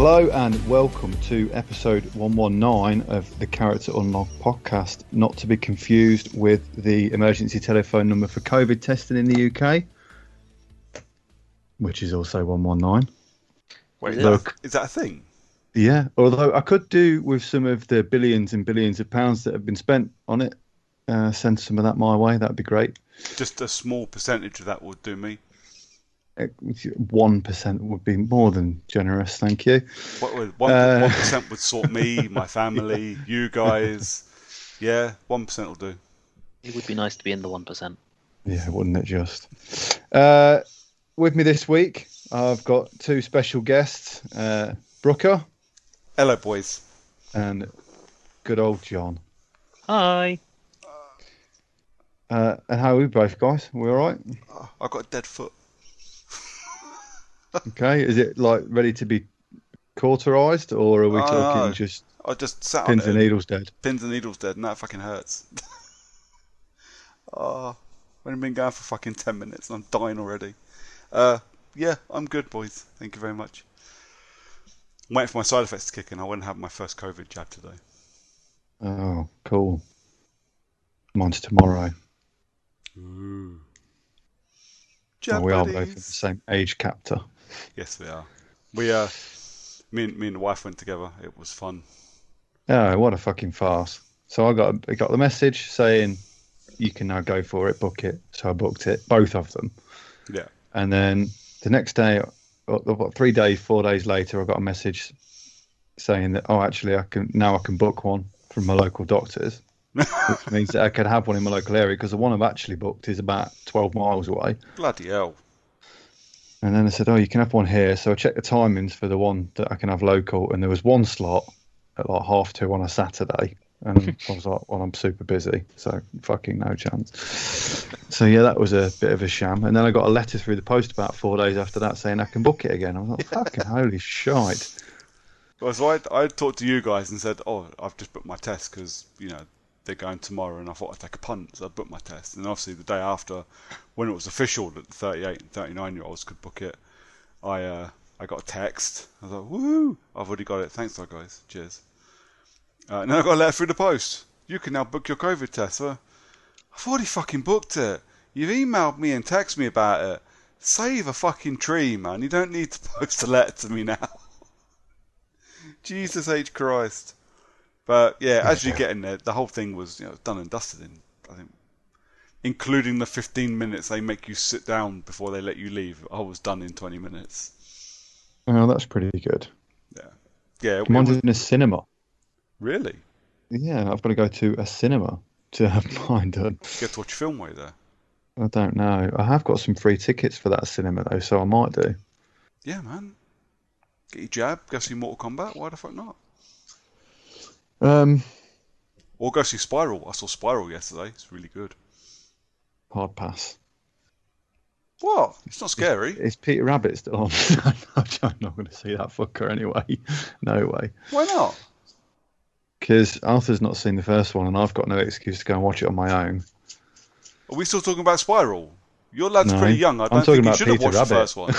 Hello and welcome to episode 119 of the Character Unlock podcast, not to be confused with the emergency telephone number for COVID testing in the UK, which is also 119. Wait, Look, is that a thing? Yeah, although I could do with some of the billions and billions of pounds that have been spent on it. Send some of that my way, that'd be great. Just a small percentage of that would do me. 1% would be more than generous, thank you. What would 1% would sort me, my family, you guys. Yeah, 1% will do. It would be nice to be in the 1%. Yeah, wouldn't it just? With me this week, I've got two special guests, Brooker. Hello, boys. And good old John. Hi. And how are we both, guys? We all right? I've got a dead foot. Okay, is it like ready to be cauterized, or are we talking just I just sat pins on it and needles dead? Pins and needles dead, and that fucking hurts. I've only been going for fucking 10 minutes and I'm dying already. Yeah, I'm good, boys. Thank you very much. I'm waiting for my side effects to kick in. I went and have my first COVID jab today. Oh, cool. Mine's tomorrow. Ooh. Well, we are both in the same age captor. Yes, we are. Me and the wife went together. It was fun. Oh, what a fucking farce! So I got the message saying you can now go for it, book it. So I booked it, both of them. Yeah. And then the next day, 4 days later, I got a message saying that actually I can book one from my local doctors, which means that I could have one in my local area because the one I've actually booked is about 12 miles away. Bloody hell. And then I said, you can have one here. So I checked the timings for the one that I can have local, and there was one slot at like 2:30 on a Saturday. And I was like, well, I'm super busy, so fucking no chance. So yeah, that was a bit of a sham. And then I got a letter through the post about 4 days after that saying I can book it again. I was like, fucking holy shite. Well, so I talked to you guys and said, I've just booked my test because, they're going tomorrow, and I thought I'd take a punt, so I booked my test. And obviously the day after, when it was official that the 38 and 39-year-olds could book it, I got a text. I was like, woo! I've already got it. Thanks, guys. Cheers. And then I got a letter through the post. You can now book your COVID test. I've already fucking booked it. You've emailed me and texted me about it. Save a fucking tree, man. You don't need to post a letter to me now. Jesus H. Christ. But yeah, as you get in there, the whole thing was done and dusted in, I think, including the 15 minutes they make you sit down before they let you leave. I was done in 20 minutes. Oh, that's pretty good. Yeah. Mine's in a cinema. Really? Yeah, I've got to go to a cinema to have mine done. You get to watch a film while you're there? I don't know. I have got some free tickets for that cinema though, so I might do. Yeah, man. Get your jab, go see Mortal Kombat. Why the fuck not? Or go see Spiral. I saw Spiral yesterday. It's really good. Hard pass. What? It's not scary. Is Peter Rabbit still on? I'm not going to see that fucker anyway. No way. Why not? Because Arthur's not seen the first one, and I've got no excuse to go and watch it on my own. Are we still talking about Spiral? Your lad's No, pretty young. I don't think he should have watched the first one.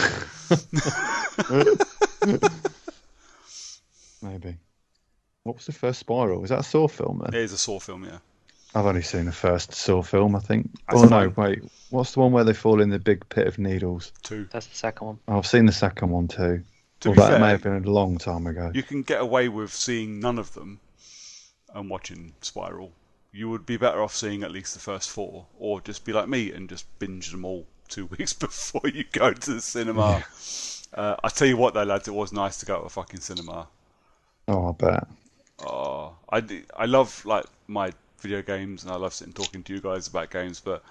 Maybe. What was the first Spiral? Is that a Saw film then? It is a Saw film, yeah. I've only seen the first Saw film, I think. That's no, wait. What's the one where they fall in the big pit of needles? 2. That's the second one. I've seen the second one too. To be that fair, may have been a long time ago. You can get away with seeing none of them and watching Spiral. You would be better off seeing at least the first 4, or just be like me and just binge them all 2 weeks before you go to the cinema. Yeah. I tell you what though, lads, it was nice to go to a fucking cinema. Oh, I bet. Oh, I love like my video games, and I love sitting talking to you guys about games, but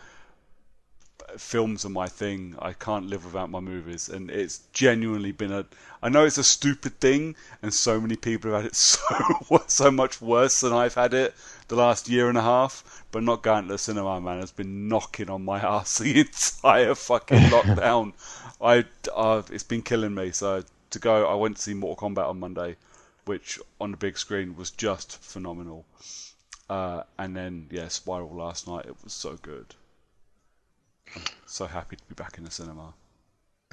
films are my thing. I can't live without my movies, and it's genuinely been I know it's a stupid thing, and so many people have had it so much worse than I've had it the last year and a half, but not going to the cinema, man, has been knocking on my ass the entire fucking lockdown. It's been killing me. So to go, I went to see Mortal Kombat on Monday, which on the big screen was just phenomenal. And then, Spiral last night. It was so good. I'm so happy to be back in the cinema.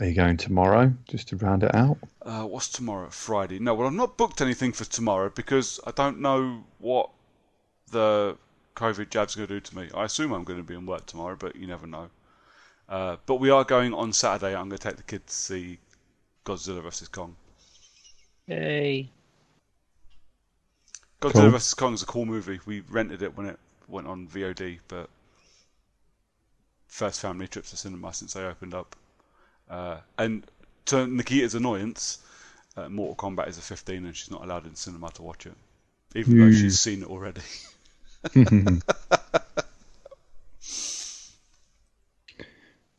Are you going tomorrow, just to round it out? What's tomorrow? Friday. No, well, I've not booked anything for tomorrow because I don't know what the COVID jab's going to do to me. I assume I'm going to be in work tomorrow, but you never know. But we are going on Saturday. I'm going to take the kids to see Godzilla vs. Kong. Yay. Godzilla Cool. vs. Kong is a cool movie. We rented it when it went on VOD, but first family trip to cinema since they opened up. And to Nikita's annoyance, Mortal Kombat is a 15 and she's not allowed in cinema to watch it, even though she's seen it already.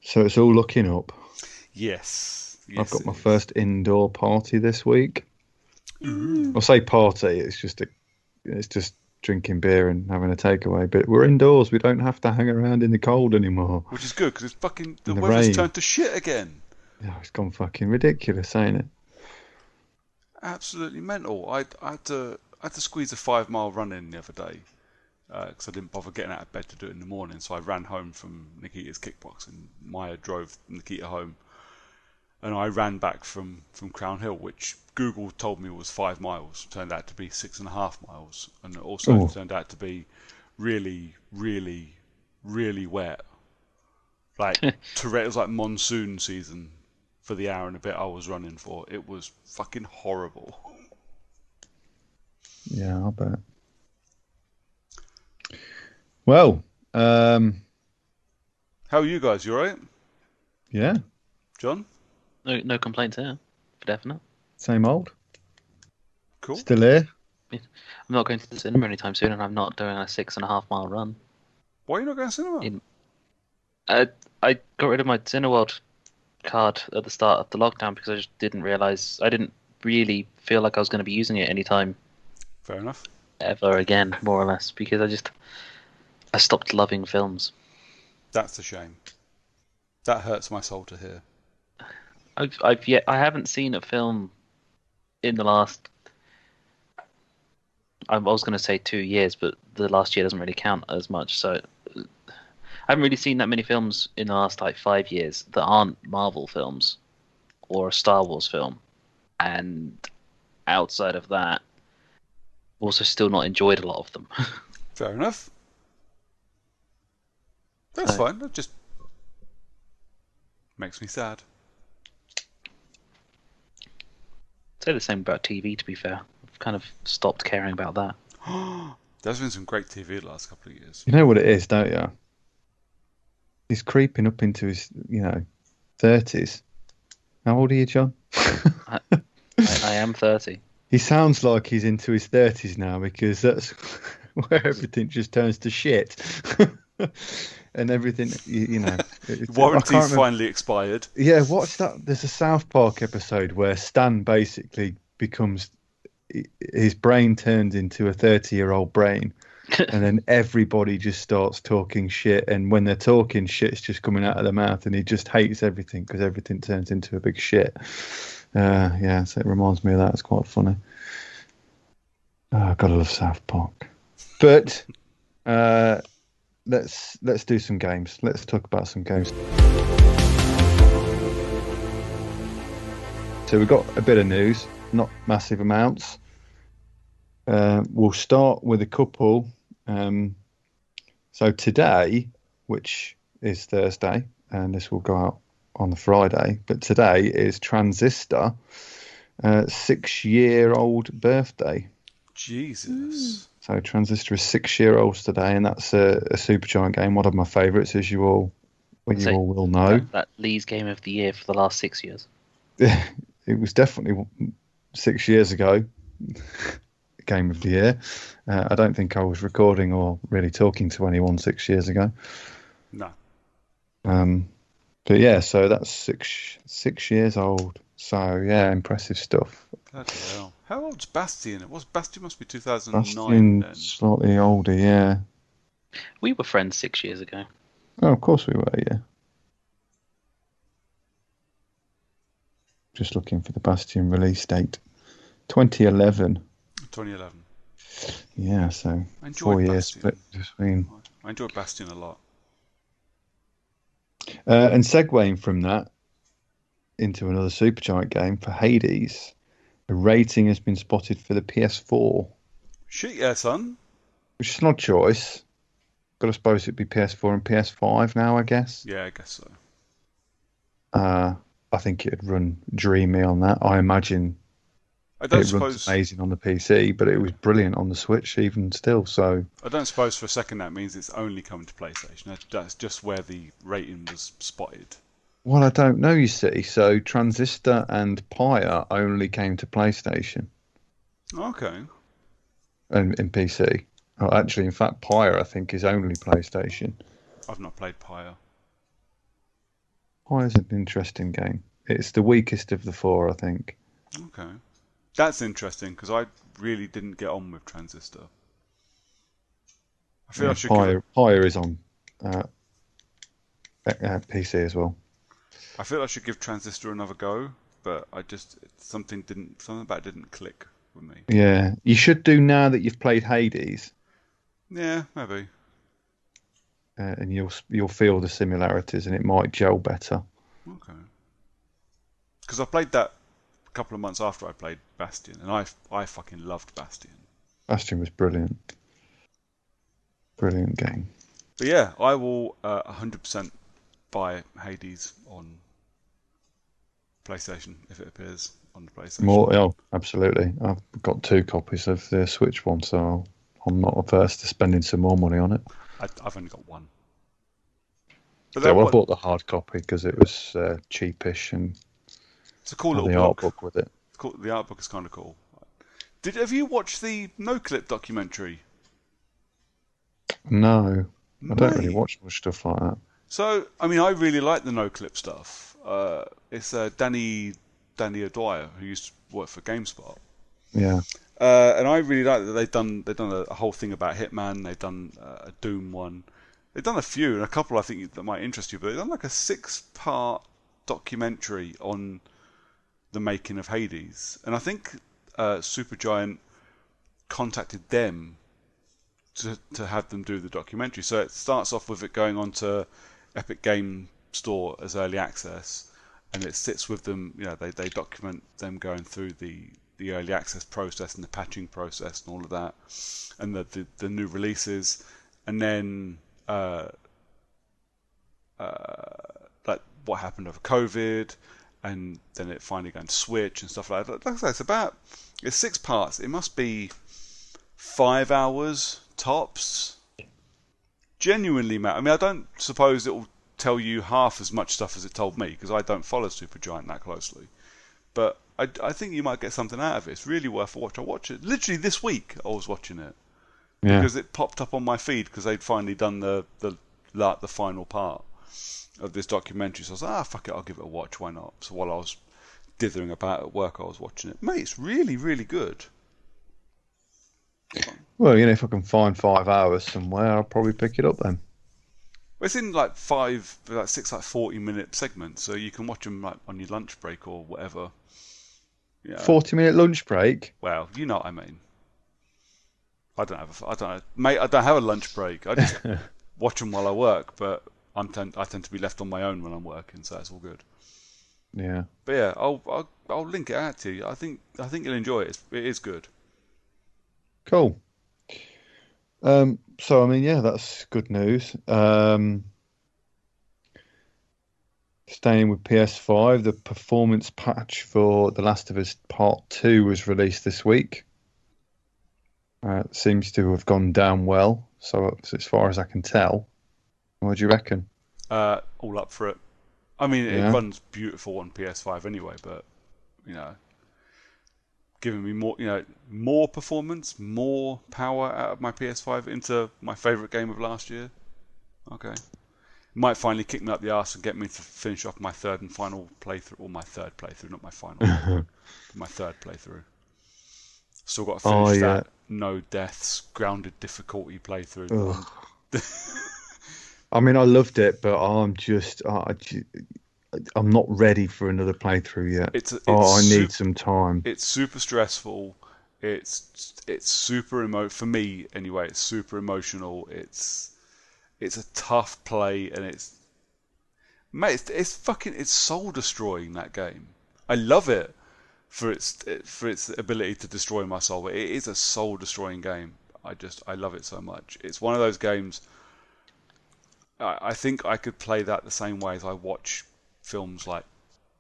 So it's all looking up. Yes. I've got my first indoor party this week. I'll say party. It's just drinking beer and having a takeaway. But we're indoors. We don't have to hang around in the cold anymore. Which is good because it's fucking the In the weather's rain. turned to shit again. Yeah, it's gone fucking ridiculous, ain't it? Absolutely mental. I had to squeeze a 5 mile run in the other day because I didn't bother getting out of bed to do it in the morning. So I ran home from Nikita's kickboxing. Maya drove Nikita home, and I ran back from Crown Hill, which Google told me was 5 miles. Turned out to be 6.5 miles, and it also turned out to be really, really, really wet. Like it was like monsoon season for the hour and a bit I was running for. It was fucking horrible. Yeah, I'll bet. Well, How are you guys? You alright? yeah, John? No complaints here, for definite. same old. Cool. Still here. I'm not going to the cinema anytime soon, and I'm not doing a 6.5 mile run. Why are you not going to cinema? I got rid of my Cineworld card at the start of the lockdown because I just didn't realise, I didn't really feel like I was going to be using it anytime Fair enough. ever again, more or less, because I stopped loving films. That's a shame. That hurts my soul to hear. I haven't seen a film in the last, I was going to say 2 years, but the last year doesn't really count as much. So I haven't really seen that many films in the last 5 years that aren't Marvel films or a Star Wars film. And outside of that, also still not enjoyed a lot of them. Fair enough. That's fine. That just makes me sad. Say the same about TV, to be fair. I've kind of stopped caring about that. There's been some great TV the last couple of years. You know what it is, don't you? He's creeping up into his, 30s. How old are you, John? I am 30. He sounds like he's into his 30s now because that's where everything just turns to shit. And everything, Warranty's finally expired. Yeah, what's that? There's a South Park episode where Stan basically becomes, his brain turns into a 30-year-old brain. And then everybody just starts talking shit. And when they're talking shit, it's just coming out of their mouth. And he just hates everything because everything turns into a big shit. Yeah, so it reminds me of that. It's quite funny. Oh, gotta love South Park. But let's do some games. Let's talk about some games. So we've got a bit of news, not massive amounts. We'll start with a couple. So today, which is Thursday, and this will go out on the Friday, but today is Transistor 6-year-old birthday. Jesus. So Transistor is 6-year-olds today, and that's a Supergiant game, one of my favourites, as you all will know. That Lee's Game of the Year for the last 6 years. It was definitely 6 years ago. Game of the Year. I don't think I was recording or really talking to anyone 6 years ago. No. But yeah, so that's six years old. So yeah, impressive stuff. Bloody hell. How old's Bastion? Bastion must be 2009 Bastion, then. slightly older, yeah. We were friends 6 years ago. Oh, of course we were, yeah. Just looking for the Bastion release date. 2011. 2011. Yeah, so I enjoyed 4 years Bastion. split between. I enjoyed Bastion a lot. And segueing from that, into another Supergiant game for Hades. A rating has been spotted for the PS4, Shit, yeah, son. which is an odd choice. But I suppose it'd be PS4 and PS5 now, I guess. Yeah, I guess so. I think it'd run dreamy on that. I imagine I don't it runs suppose. amazing on the PC, but it was brilliant on the Switch even still. So, I don't suppose for a second that means it's only coming to PlayStation. That's just where the rating was spotted. well, I don't know, you see. So Transistor and Pyre only came to PlayStation Okay. and in PC. Oh, actually, in fact, Pyre I think is only PlayStation. I've not played Pyre. Pyre's an interesting game. It's the weakest of the four, I think. Okay. That's interesting because I really didn't get on with Transistor. I feel I should give it, Pyre is on PC as well. I feel I should give Transistor another go, but something about it didn't click with me. Yeah, you should do now that you've played Hades, Yeah, maybe. and you'll feel the similarities, and it might gel better. Okay. Because I played that a couple of months after I played Bastion, and I fucking loved Bastion. Bastion was brilliant, brilliant game. But yeah, I will 100% buy Hades on PlayStation if it appears on the PlayStation. Oh, absolutely. I've got 2 copies of the Switch one, so I'm not averse to spending some more money on it. I've only got one. But Yeah, well, I bought the hard copy because it was cheapish and it's a cool had little the book. art book with it. Cool, the art book is kind of cool. Have you watched the No Clip documentary? No, I don't really Mate. watch much stuff like that. So, I mean, I really like the No Clip stuff. It's Danny O'Dwyer, who used to work for GameSpot. Yeah, And I really like that they've done a whole thing about Hitman. They've done a Doom one. They've done a few, and a couple I think that might interest you. But they've done like a 6-part documentary on the making of Hades, and I think Supergiant contacted them to have them do the documentary. So it starts off with it going on to Epic Game Store as early access, and it sits with them. You know, they document them going through the early access process and the patching process and all of that, and the new releases, and then like what happened over COVID, and then it finally going to Switch and stuff like that. Like I say, it's 6 parts. It must be 5 hours tops. Genuinely, Matt. I mean, I don't suppose it will tell you half as much stuff as it told me because I don't follow Supergiant that closely. But I think you might get something out of it. It's really worth a watch. I watched it literally this week. I was watching it because it popped up on my feed because they'd finally done the final part of this documentary. So I was like, fuck it, I'll give it a watch. Why not? So while I was dithering about at work, I was watching it. Mate, it's really, really good. Well, if I can find 5 hours somewhere, I'll probably pick it up then. It's in like 6 40-minute segments, so you can watch them like on your lunch break or whatever. Yeah. 40-minute lunch break. Well, you know what I mean. I don't have a lunch break. I just watch them while I work, but I tend to be left on my own when I'm working, so that's all good. Yeah. But yeah, I'll link it out to you. I think you'll enjoy it. It is good. Cool. So I mean, yeah, that's good news. Staying with PS5, the performance patch for The Last of Us Part 2 was released this week. It seems to have gone down well, so as far as I can tell. What do you reckon? All up for it. I mean, it Yeah. runs beautiful on PS5 anyway, but giving me more performance, more power out of my PS5 into my favourite game of last year. Okay. Might finally kick me up the arse and get me to finish off my third and final playthrough, or my third playthrough, not my final, my third playthrough. Still got to finish that no deaths, grounded difficulty playthrough. I mean, I loved it, but I'm not ready for another playthrough yet. I need some time. It's super stressful. It's super for me anyway. It's super emotional. It's a tough play, and Mate, it's soul destroying, that game. I love it for its ability to destroy my soul. It is a soul destroying game. I love it so much. It's one of those games. I think I could play that the same way as I watch films like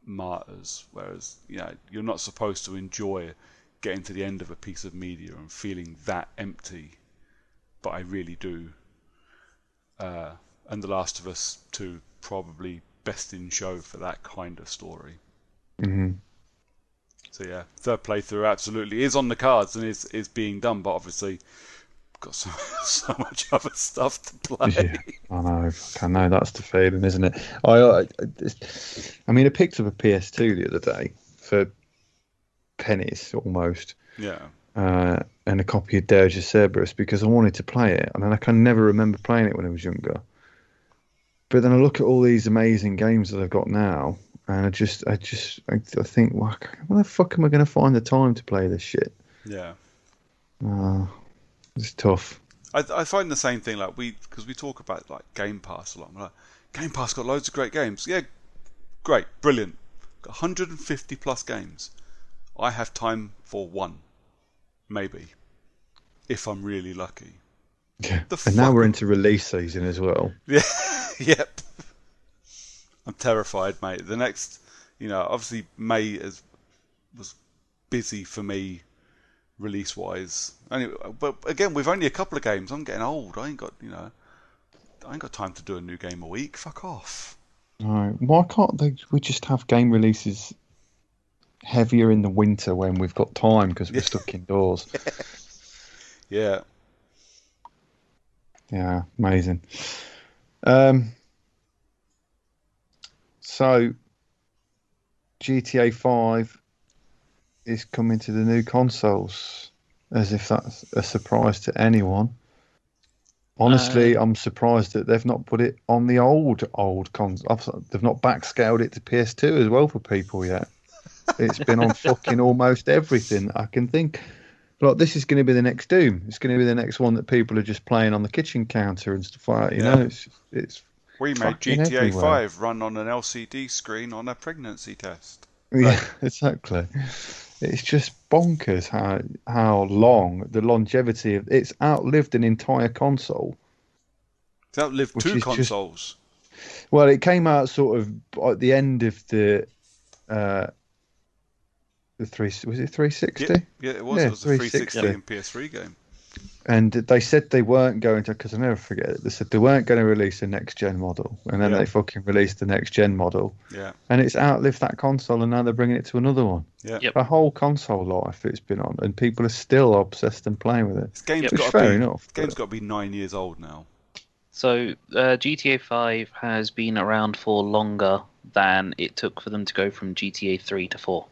Martyrs, whereas you're not supposed to enjoy getting to the end of a piece of media and feeling that empty, but I really do. And The Last of Us 2 probably best in show for that kind of story. Mm-hmm. So yeah, third playthrough absolutely is on the cards and is being done, but obviously got so much other stuff to play. Yeah, I know that's the feeling, isn't it? I mean, I picked up a PS2 the other day for pennies almost. Yeah. And a copy of Dirge of Cerberus because I wanted to play it, and then I can never remember playing it when I was younger. But then I look at all these amazing games that I've got now, and I think, well, where the fuck am I going to find the time to play this shit? Yeah. It's tough. I find the same thing, because we talk about like Game Pass a lot. I'm like, Game Pass got loads of great games. Yeah, great, brilliant. Got 150 plus games. I have time for one, maybe, if I'm really lucky. Yeah. And now we're into release season as well. Yeah. Yep. I'm terrified, mate. The next, obviously May was busy for me release-wise. Anyway, but again, with only a couple of games, I'm getting old. I ain't got time to do a new game a week. Fuck off. Right. Why can't we just have game releases heavier in the winter when we've got time because we're stuck indoors? Yeah. Yeah, amazing. So GTA 5 is coming to the new consoles, as if that's a surprise to anyone. Honestly, I'm surprised that they've not put it on the old console. They've not backscaled it to PS2 as well for people yet. It's been on fucking almost everything I can think. Like, this is going to be the next Doom. It's going to be the next one that people are just playing on the kitchen counter and stuff like that. You know, it's. We made GTA everywhere. 5 run on an LCD screen on a pregnancy test. Yeah, exactly. It's just bonkers how long the longevity of it's outlived an entire console. It's outlived two consoles. Well, it came out sort of at the end of the was it 360? Yeah, it was. It was a 360 and PS3 game. And they said they weren't going to, because I never forget it, they said they weren't going to release a next-gen model. And then they fucking released the next-gen model. Yeah. And it's outlived that console, and now they're bringing it to another one. Yeah. Yep. The whole console life it's been on, and people are still obsessed and playing with it. This game's got to be 9 years old now. So GTA 5 has been around for longer than it took for them to go from GTA 3 to 4.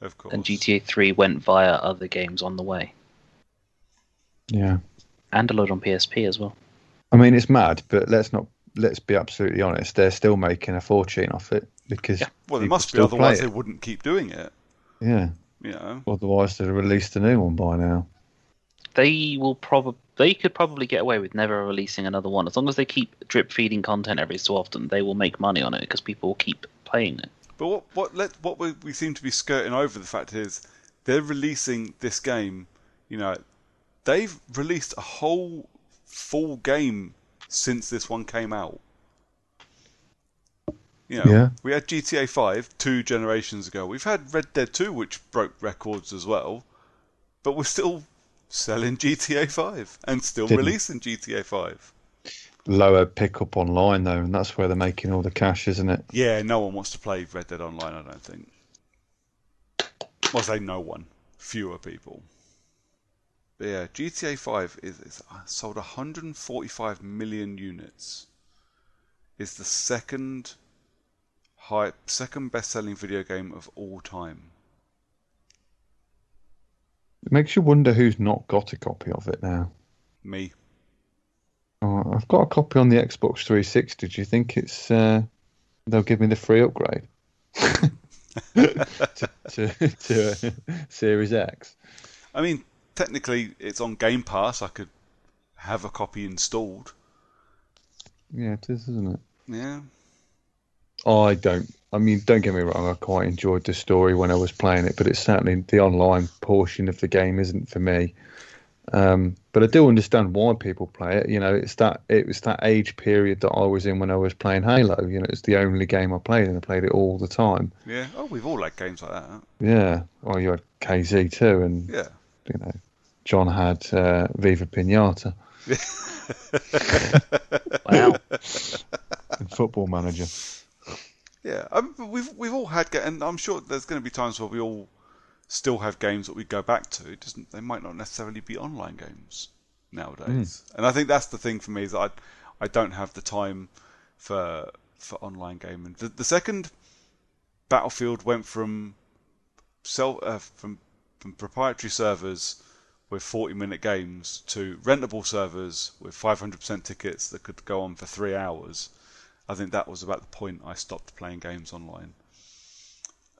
Of course. And GTA 3 went via other games on the way. Yeah. And a load on PSP as well. I mean, it's mad, but let's be absolutely honest. They're still making a fortune off it because well, there must be, otherwise they wouldn't keep doing it. Yeah. Otherwise they'd have released a new one by now. They could probably get away with never releasing another one. As long as they keep drip feeding content every so often, they will make money on it because people will keep playing it. But what we seem to be skirting over the fact is they're releasing this game. They've released a whole full game since this one came out. We had GTA 5 2 generations ago. We've had Red Dead 2, which broke records as well, but we're still selling GTA 5 and still releasing GTA 5. Lower pickup online though, and that's where they're making all the cash, isn't it? Yeah, no one wants to play Red Dead Online, I don't think. Well, I say no one. Fewer people. But yeah, GTA 5 is sold 145 million units. It's the second best-selling video game of all time. It makes you wonder who's not got a copy of it now. Me. Oh, I've got a copy on the Xbox 360. Do you think it's they'll give me the free upgrade to Series X? I mean, technically, it's on Game Pass. I could have a copy installed. Yeah, it is, isn't it? Yeah. I don't. I mean, don't get me wrong. I quite enjoyed the story when I was playing it, but it's certainly the online portion of the game isn't for me. But I do understand why people play it. You know, it was that age period that I was in when I was playing Halo. You know, it's the only game I played, and I played it all the time. Yeah. Oh, we've all had games like that. Huh? Yeah. Well, you had KZ too, and Yeah. you know, John had Viva Pinata Wow. and Football Manager. Yeah. We've all had, and I'm sure there's going to be times where we all still have games that we go back to. They might not necessarily be online games nowadays. And I think that's the thing for me is that I don't have the time for online gaming. The second Battlefield went from from proprietary servers with 40-minute games to rentable servers with 500% tickets that could go on for 3 hours. I think that was about the point I stopped playing games online.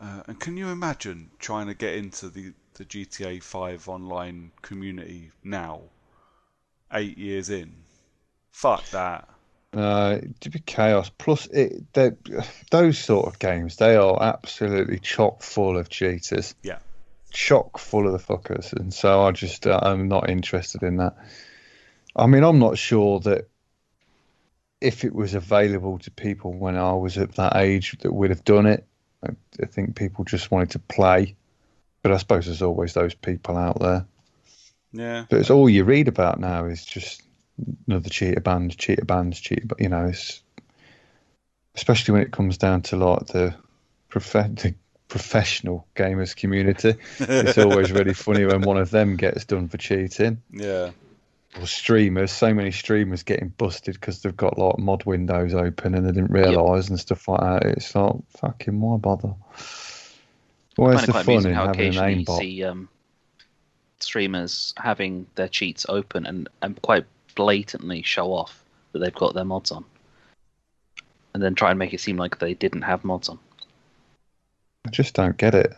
And can you imagine trying to get into the GTA 5 online community now, 8 years in? Fuck that. To be chaos. Plus, those sort of games, they are absolutely chock full of cheaters. Yeah. Chock full of the fuckers. And so I'm not interested in that. I mean, I'm not sure that if it was available to people when I was at that age that would have done it. I think people just wanted to play. But I suppose there's always those people out there. Yeah. But it's all you read about now is just another cheater band. You know, it's especially when it comes down to like the professional gamers community. It's always really funny when one of them gets done for cheating. Yeah. Or streamers, so many streamers getting busted because they've got like mod windows open and they didn't realise and stuff like that. It's like, fucking why bother? Where's the fun in having an aimbot? You see streamers having their cheats open and quite blatantly show off that they've got their mods on, and then try and make it seem like they didn't have mods on. I just don't get it.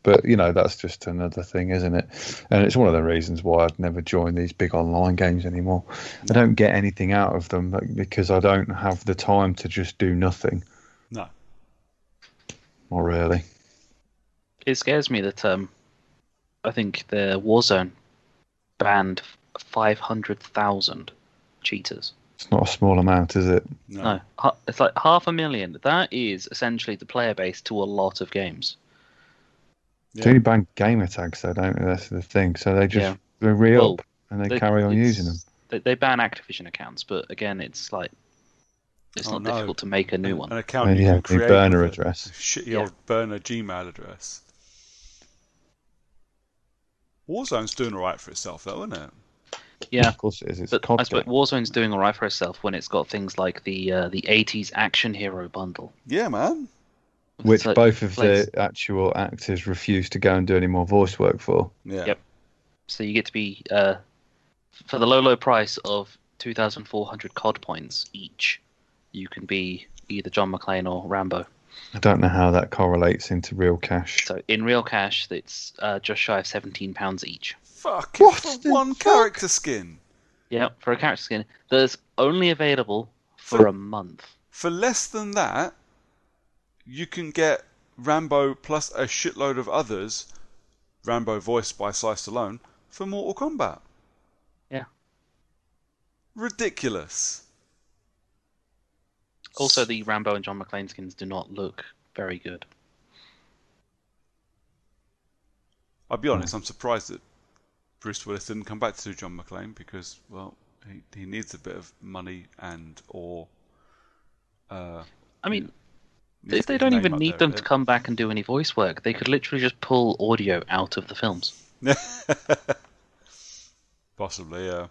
But, you know, that's just another thing, isn't it? And it's one of the reasons why I'd never join these big online games anymore. I don't get anything out of them because I don't have the time to just do nothing. No. Not really. It scares me that I think the Warzone banned 500,000 cheaters. It's not a small amount, is it? No, it's like 500,000. That is essentially the player base to a lot of games. They only ban gamer tags, though, don't they? That's the thing. So they just they re-up and they carry on using them. They ban Activision accounts, but again, it's like it's not difficult to make a new one. An account you can create burner address. Shitty old burner Gmail address. Warzone's doing alright for itself, though, isn't it? Yeah, of course it is. It's I suppose Warzone's doing alright for itself when it's got things like the 80s action hero bundle. Yeah, man. Which both of the actual actors refuse to go and do any more voice work for. Yeah. Yep. So you get to be for the low price of 2,400 COD points each, you can be either John McClane or Rambo. I don't know how that correlates into real cash. So in real cash, it's just shy of £17 each. Fuck, for one character skin. Yeah, for a character skin that's only available for a month. For less than that, you can get Rambo plus a shitload of others, Rambo voiced by Sly Stallone, for Mortal Kombat. Yeah. Ridiculous. Also, the Rambo and John McClane skins do not look very good. I'll be honest, I'm surprised that Bruce Willis didn't come back to do John McClane because, well, he needs a bit of money or. I mean, if they don't even need them to come back and do any voice work, they could literally just pull audio out of the films. Possibly, yeah.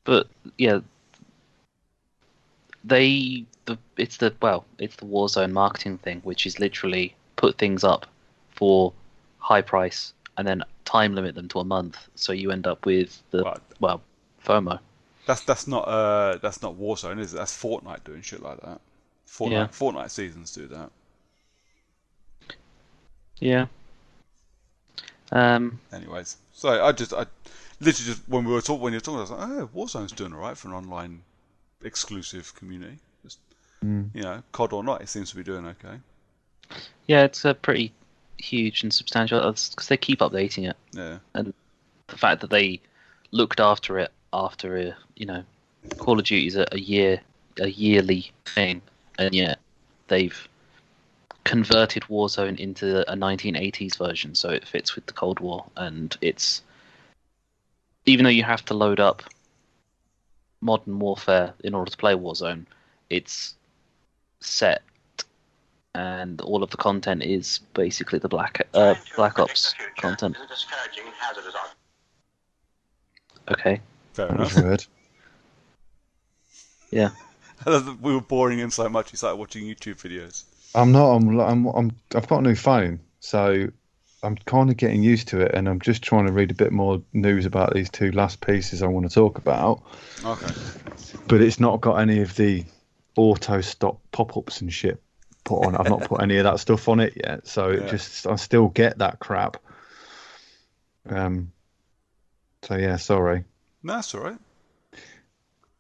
But yeah, it's the Warzone marketing thing, which is literally put things up for high price and then time limit them to a month, so you end up with FOMO. That's not Warzone, is it? That's Fortnite doing shit like that. Fortnite seasons do that. Yeah. Anyways, so I literally just when you were talking, I was like, oh, Warzone's doing alright for an online exclusive community. Just, COD or not, it seems to be doing okay. Yeah, it's a pretty huge and substantial because they keep updating it. Yeah. And the fact that they looked after it after Call of Duty is a yearly thing, and yet they've converted Warzone into a 1980s version, so it fits with the Cold War, and it's even though you have to load up Modern Warfare in order to play Warzone, it's set, and all of the content is basically the Black Ops content. Okay. Fair That enough. was weird. Yeah. We were boring him so much he started watching YouTube videos. I'm not. I've got a new phone, so I'm kind of getting used to it, and I'm just trying to read a bit more news about these two last pieces I want to talk about. Okay. But it's not got any of the auto stop pop-ups and shit put on. I've not put any of that stuff on it yet, so I still get that crap. So yeah, sorry. No, that's all right.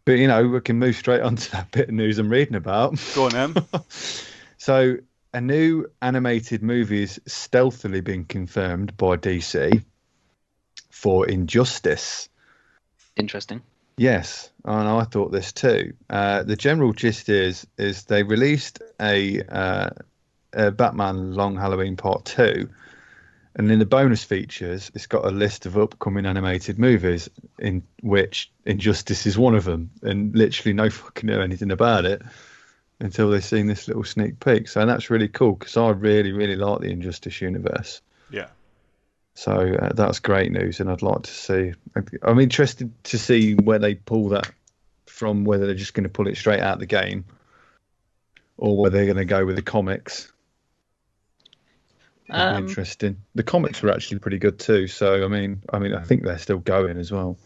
But we can move straight on to that bit of news I'm reading about. Go on, Em. So a new animated movie is stealthily being confirmed by DC for Injustice. Interesting. Yes, and I thought this too. The general gist is they released a Batman Long Halloween Part 2, and in the bonus features, it's got a list of upcoming animated movies in which Injustice is one of them, and literally no fucking know anything about it until they've seen this little sneak peek. So that's really cool because I really, really like the Injustice universe. Yeah. So that's great news, and I'd like to see. I'm interested to see where they pull that from, whether they're just going to pull it straight out of the game, or whether they're going to go with the comics. Interesting. The comics were actually pretty good too. So I mean, I think they're still going as well.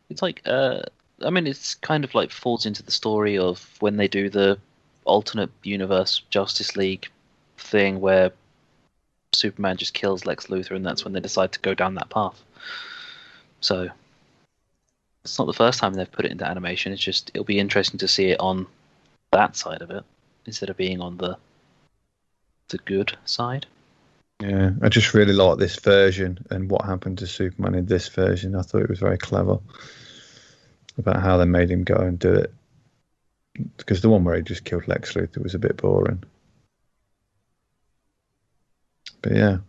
It's like, it's kind of like falls into the story of when they do the alternate universe Justice League thing where Superman just kills Lex Luthor, and that's when they decide to go down that path. So it's not the first time they've put it into animation. It's just it'll be interesting to see it on that side of it instead of being on the good side. Yeah, I just really like this version and what happened to Superman in this version. I thought it was very clever about how they made him go and do it. Because the one where he just killed Lex Luthor was a bit boring. But yeah.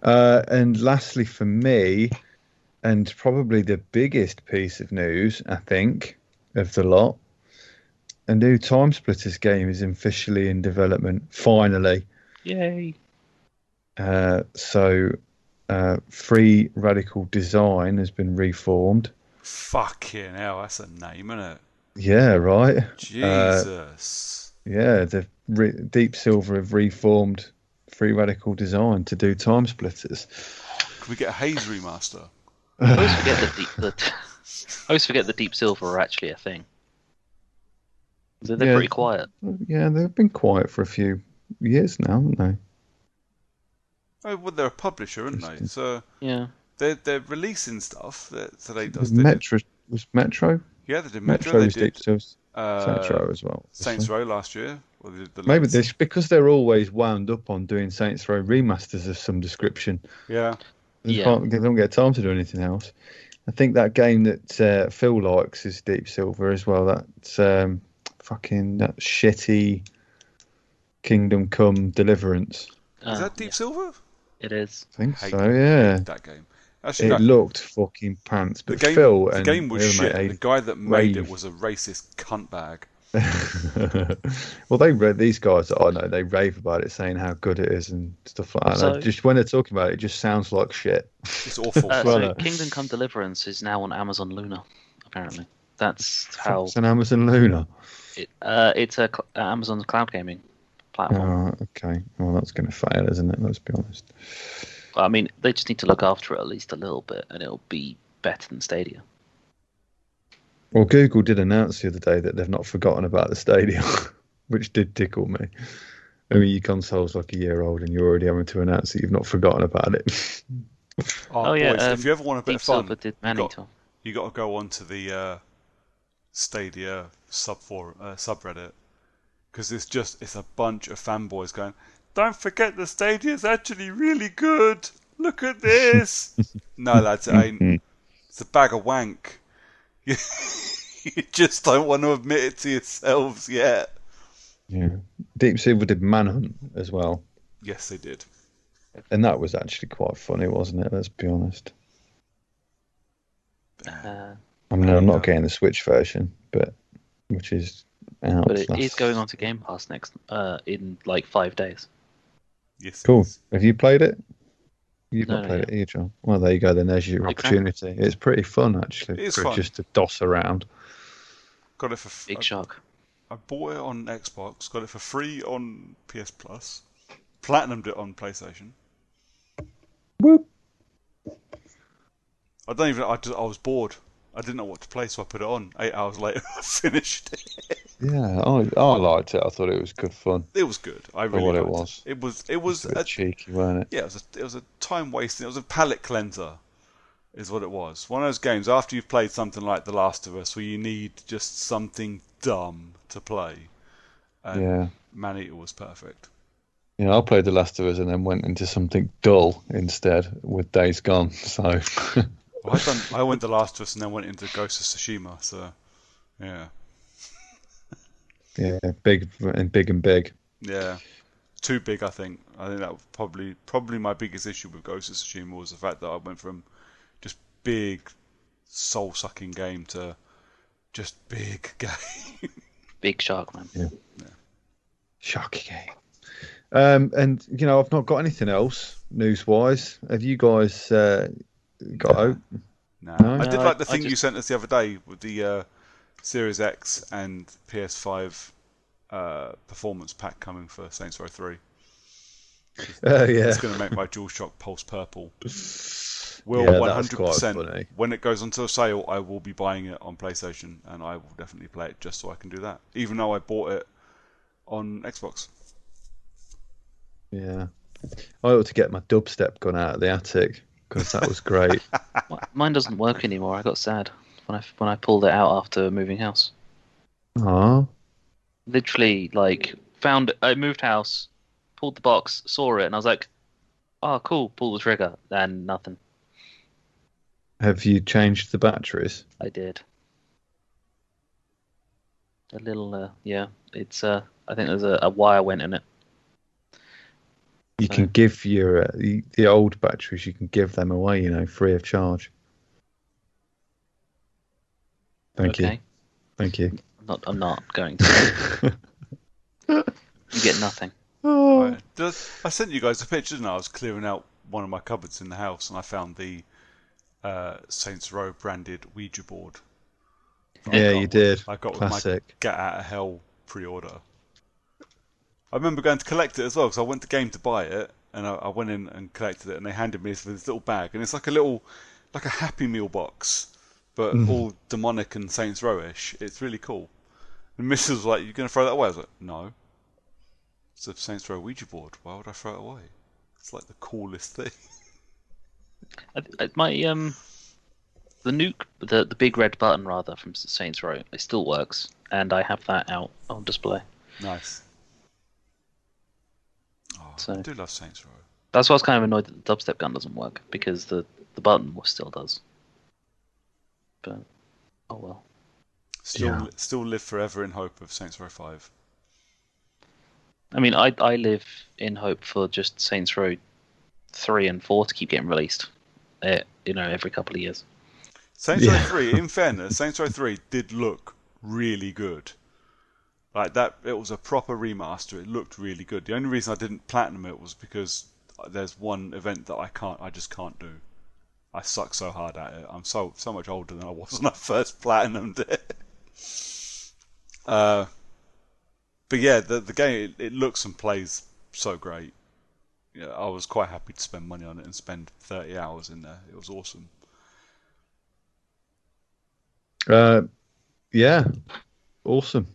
And lastly for me, and probably the biggest piece of news, I think, of the lot, a new Time Splitters game is officially in development, finally. Yay. So Free Radical Design has been reformed. Fucking hell, that's a name, isn't it? Yeah, right. Jesus. Yeah, the Deep Silver have reformed Free Radical Design to do Time Splitters. Can we get a Haze remaster? I always forget the Deep Silver are actually a thing. They're pretty quiet. Yeah, they've been quiet for a few years now, haven't they? Oh, well, they're a publisher, aren't they? So yeah, they're releasing stuff. So they was Metro. Yeah, they did Metro. They was did Deep Silver. Metro as well. Saints Row last year. Well, maybe this because they're always wound up on doing Saints Row remasters of some description. Yeah. They don't get time to do anything else. I think that game that Phil likes is Deep Silver as well. That's fucking that shitty Kingdom Come Deliverance. Is that Deep Silver? It is. I think so. Yeah. That game. Actually, it looked fucking pants, but the game was shit. The guy that made it was a racist cunt bag. Well, these guys that I know, they rave about it, saying how good it is and stuff like that. So, just when they're talking about it, it just sounds like shit. It's awful. So Kingdom Come Deliverance is now on Amazon Luna, apparently. That's how. It's an Amazon Luna. It's Amazon's cloud gaming platform. Oh, okay. Well, that's going to fail, isn't it? Let's be honest. I mean, they just need to look after it at least a little bit, and it'll be better than Stadia. Well, Google did announce the other day that they've not forgotten about the Stadia, which did tickle me. I mean, your console's like a year old, and you're already having to announce that you've not forgotten about it. Boys, if you ever want a bit of fun, did you got to go onto the Stadia subreddit, because it's a bunch of fanboys going, "Don't forget the Stadia's actually really good. Look at this." No, lads, it ain't. It's a bag of wank. You just don't want to admit it to yourselves yet. Yeah. Deep Silver did Manhunt as well. Yes, they did. And that was actually quite funny, wasn't it? Let's be honest. I mean, I'm not getting the Switch version, which is out. But it is going on to Game Pass next in like 5 days. Yes. Cool. Have you played it? You've No, not played yet. it either, John. Well, there you go. Then there's your opportunity. It's pretty fun, actually. It is fun. Just to doss around. Got it for Big Shark. I bought it on Xbox. Got it for free on PS Plus. Platinumed it on PlayStation. Whoop. I was bored. I didn't know what to play, so I put it on. 8 hours later, I finished it. Yeah, I liked it. I thought it was good fun. It was good. I For really what it liked was. It was a bit cheeky, weren't it? Yeah, it was a time wasting. It was a palate cleanser, is what it was. One of those games after you've played something like The Last of Us, where you need just something dumb to play. And Yeah. Man-Eater was perfect. Yeah, I played The Last of Us and then went into something dull instead with Days Gone. So. Well, I went The Last of Us and then went into Ghost of Tsushima. So, yeah. Yeah, big. Yeah, too big. I think that was probably my biggest issue with Ghost of Tsushima was the fact that I went from just big, soul-sucking game to just big game. Big Shark, man. Yeah. Sharky game. And I've not got anything else news-wise. Have you guys got out? No. No? I did like the thing you sent us the other day with the Series X and PS5 performance pack coming for Saints Row 3. Yeah. It's going to make my DualShock pulse purple. Will 100%. When it goes onto a sale, I will be buying it on PlayStation, and I will definitely play it just so I can do that. Even though I bought it on Xbox. Yeah, I ought to get my dubstep gun out of the attic because that was great. Mine doesn't work anymore. I got sad when I pulled it out after moving house. Aww. Literally, I moved house, pulled the box, saw it, and I was like, "Oh, cool!" Pull the trigger, and nothing. Have you changed the batteries? I did. A little, yeah. It's I think there's a wire went in it. You can give your the old batteries. You can give them away, free of charge. Thank you. I'm not going to. You get nothing. I sent you guys a picture, didn't I? I was clearing out one of my cupboards in the house, and I found the Saints Row branded Ouija board. Yeah, you did. I got Classic. with my Get Out of Hell pre-order. I remember going to collect it as well, because I went to Game to buy it, and I went in and collected it, and they handed me this little bag, and it's like a Happy Meal box, but all demonic and Saints Row-ish. It's really cool. And Mrs. was like, "You going to throw that away?" I was like, "No. It's a Saints Row Ouija board. Why would I throw it away? It's like the coolest thing." The big red button rather from Saints Row, it still works, and I have that out on display. Nice. Oh, I do love Saints Row. That's why I was kind of annoyed that the dubstep gun doesn't work, because the button still does. But oh well. Still live forever in hope of Saints Row 5. I mean, I live in hope for just Saints Row 3 and 4 to keep getting released, every couple of years. Saints Row 3, in fairness, Saints Row 3 did look really good. Like that, it was a proper remaster. It looked really good. The only reason I didn't platinum it was because there's one event that I just can't do. I suck so hard at it. I'm so much older than I was when I first platinumed it. But yeah, the game it looks and plays so great. Yeah, I was quite happy to spend money on it and spend 30 hours in there. It was awesome. Yeah, awesome.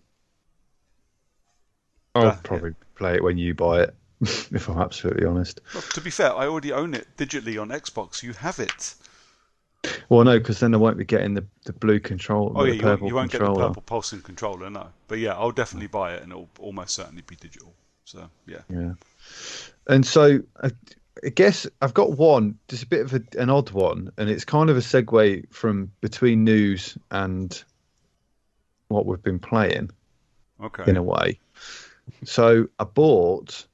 I'll probably play it when you buy it, if I'm absolutely honest. Look, to be fair, I already own it digitally on Xbox. You have it. Well, no, because then I won't be getting the blue control, Oh yeah, the purple you won't get the controller. purple pulsing controller, no. But yeah, I'll definitely buy it, and it'll almost certainly be digital. So yeah. Yeah. And so I guess I've got one, just a bit of an odd one, and it's kind of a segue from between news and what we've been playing in Okay. a way. So I bought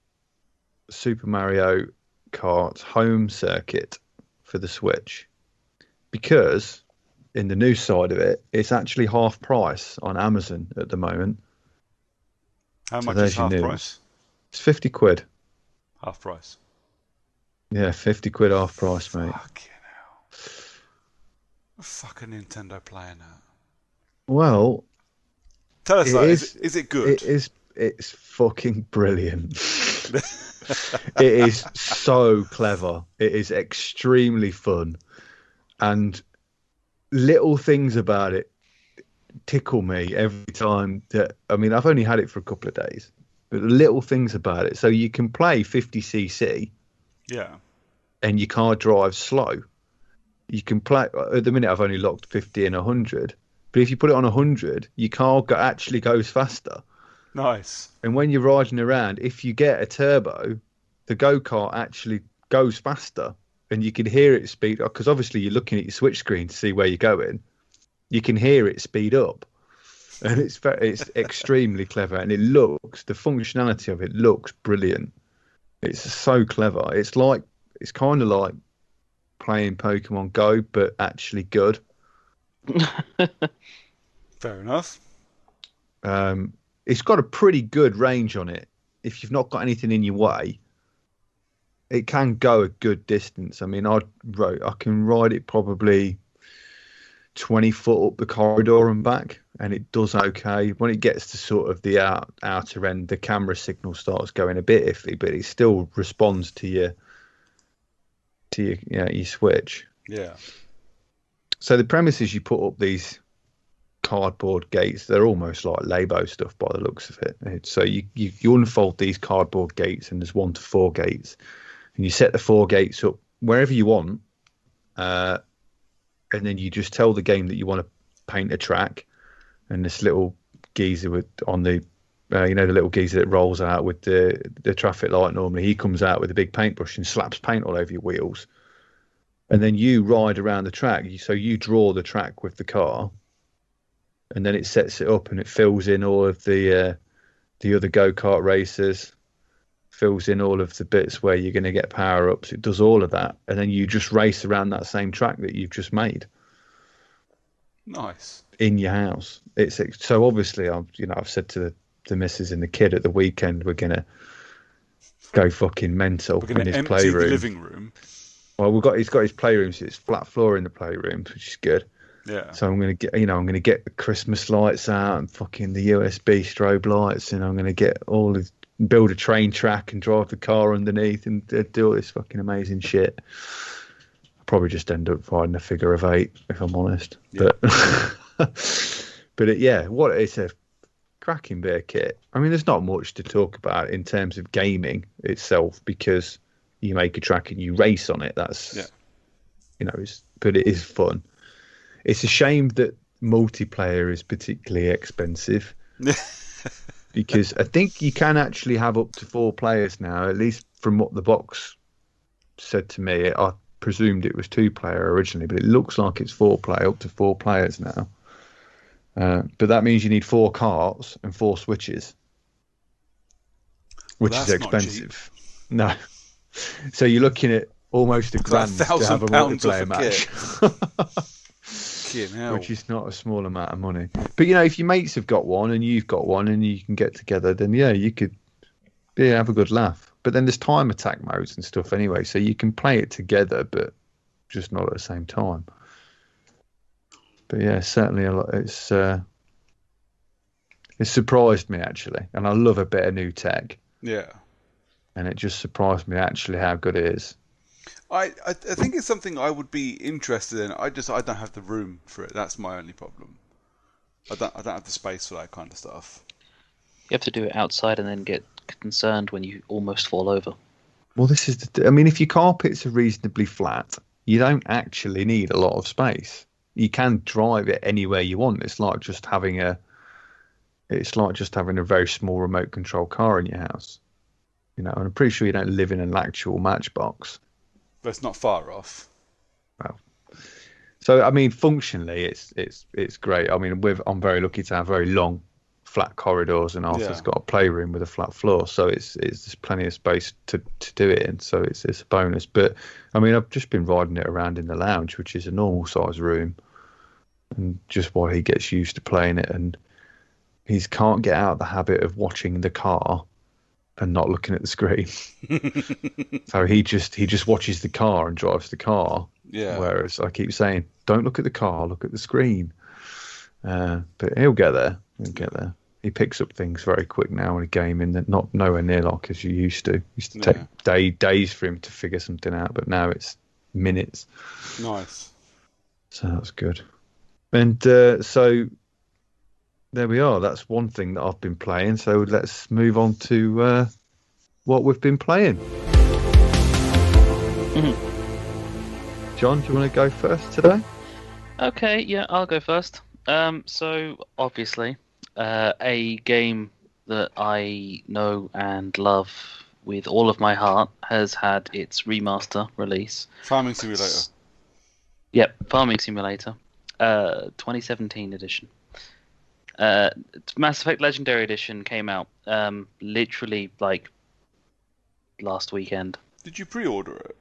Super Mario Kart Home Circuit for the Switch because in the news side of it, it's actually half price on Amazon at the moment. How So much is there's your half news. price? It's 50 quid. Half price. Yeah, 50 quid half price, mate. Fucking hell. What fucking Nintendo playing at? Well, Tell us it that. is Is it good? it's fucking brilliant. It is so clever. It is extremely fun. And little things about it tickle me every time that I mean I've only had it for a couple of days, but the little things about it. So you can play 50cc Yeah. and your car drives slow. You can play at the minute I've only locked 50 and 100, but if you put it on 100, your car actually goes faster. Nice. And when you're riding around, if you get a turbo, the go-kart actually goes faster and you can hear it speed up because obviously you're looking at your switch screen to see where you're going. You can hear it speed up and it's extremely clever and the functionality of it looks brilliant. It's so clever. It's kind of like playing Pokemon Go, but actually good. Fair enough. It's got a pretty good range on it. If you've not got anything in your way, it can go a good distance. I mean, I can ride it probably 20 foot up the corridor and back, and it does okay. When it gets to sort of the outer end, the camera signal starts going a bit iffy, but it still responds to your switch. Yeah. So the premise is you put up these cardboard gates. They're almost like Lego stuff by the looks of it. So you unfold these cardboard gates, and there's 1 to 4 gates, and you set the 4 gates up wherever you want, and then you just tell the game that you want to paint a track, and this little geezer on the the little geezer that rolls out with the traffic light normally, he comes out with a big paintbrush and slaps paint all over your wheels, and then you ride around the track. So you draw the track with the car, and then it sets it up and it fills in all of the other go-kart racers, fills in all of the bits where you're going to get power-ups. It does all of that, and then you just race around that same track that you've just made. Nice. In your house. It's so obviously I've said to the missus and the kid at the weekend we're going to go fucking mental We're going in to his empty playroom. the living room. Well, he's got his playroom, so it's flat floor in the playroom, which is good. Yeah. So I'm going to get the Christmas lights out and fucking the USB strobe lights, and I'm going to get build a train track and drive the car underneath and do all this fucking amazing shit. I'll probably just end up riding a figure of 8 if I'm honest. Yeah. But it's a cracking bit of kit. I mean, there's not much to talk about in terms of gaming itself because you make a track and you race on it. That's but it is fun. It's a shame that multiplayer is particularly expensive because I think you can actually have up to 4 players now, at least from what the box said to me. I presumed it was 2-player originally, but it looks like it's 4-player, up to 4 players now. But that means you need 4 carts and 4 switches, which is expensive. No. So you're looking at almost a grand to have a multiplayer match. Which is not a small amount of money. But if your mates have got one and you've got one and you can get together, then you could have a good laugh. But then there's time attack modes and stuff anyway, so you can play it together, but just not at the same time. But yeah, certainly a lot. It surprised me actually, and I love a bit of new tech. Yeah. And it just surprised me actually how good it is. I think it's something I would be interested in. I don't have the room for it. That's my only problem. I don't have the space for that kind of stuff. You have to do it outside and then get concerned when you almost fall over. Well, this is I mean, if your carpets are reasonably flat you don't actually need a lot of space. You can drive it anywhere you want. It's like just having a very small remote control car in your house. And I'm pretty sure you don't live in an actual Matchbox. But it's not far off. Well, so I mean, functionally, it's great. I mean, I'm very lucky to have very long, flat corridors, and Arthur's got a playroom with a flat floor, so there's plenty of space to do it in. So it's a bonus. But I mean, I've just been riding it around in the lounge, which is a normal size room, and just while he gets used to playing it, and he can't get out of the habit of watching the car and not looking at the screen. So he just watches the car and drives the car. Yeah. Whereas I keep saying, don't look at the car, look at the screen. But he'll get there. He picks up things very quick now in a game, in that not nowhere near like as you used to. It used to take days for him to figure something out, but now it's minutes. Nice. So that's good. And so there we are. That's one thing that I've been playing. So let's move on to what we've been playing. John, do you want to go first today? Okay, yeah, I'll go first. So obviously, a game that I know and love with all of my heart has had its remaster release. Farming Simulator. Yep, Farming Simulator, 2017 edition. Mass Effect Legendary Edition came out literally like last weekend. Did you pre-order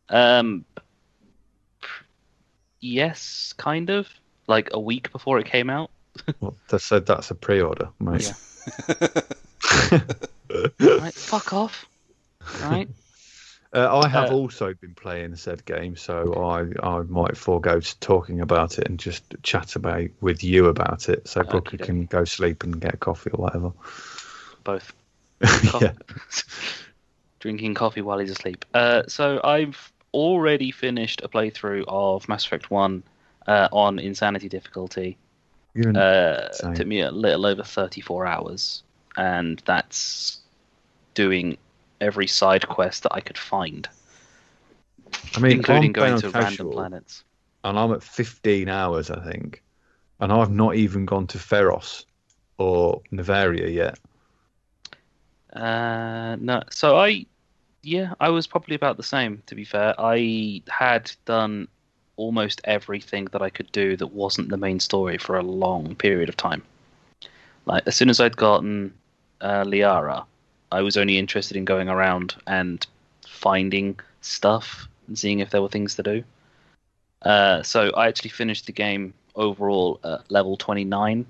it? Yes, kind of. Like a week before it came out. Well, that's a pre-order, mate. Yeah. Right, fuck off. Right. I have also been playing said game, so I might forego talking about it and just chat about with you about it, so Brooker can go sleep and get a coffee or whatever. Both. Yeah. Drinking coffee while he's asleep. So I've already finished a playthrough of Mass Effect 1 on Insanity difficulty. Took me a little over 34 hours, and that's doing every side quest that I could find. I mean, including I'm going to casual, random planets. And I'm at 15 hours, I think. And I've not even gone to Feros or Navaria yet. No, so I was probably about the same, to be fair. I had done almost everything that I could do that wasn't the main story for a long period of time. Like, as soon as I'd gotten Liara, I was only interested in going around and finding stuff and seeing if there were things to do. So I actually finished the game overall at level 29.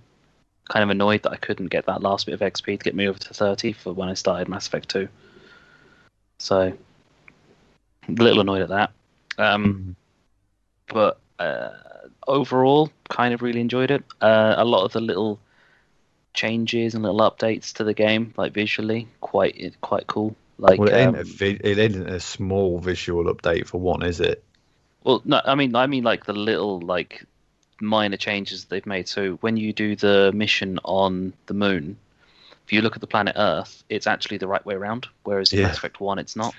Kind of annoyed that I couldn't get that last bit of XP to get me over to 30 for when I started Mass Effect 2. So, a little annoyed at that. But overall, kind of really enjoyed it. A lot of the little changes and little updates to the game, like visually, quite cool. Like, well, it isn't a small visual update for one, is it? Well, no, I mean like the little like minor changes they've made. So when you do the mission on the moon, if you look at the planet Earth, it's actually the right way around, whereas in Mass Effect 1 it's not.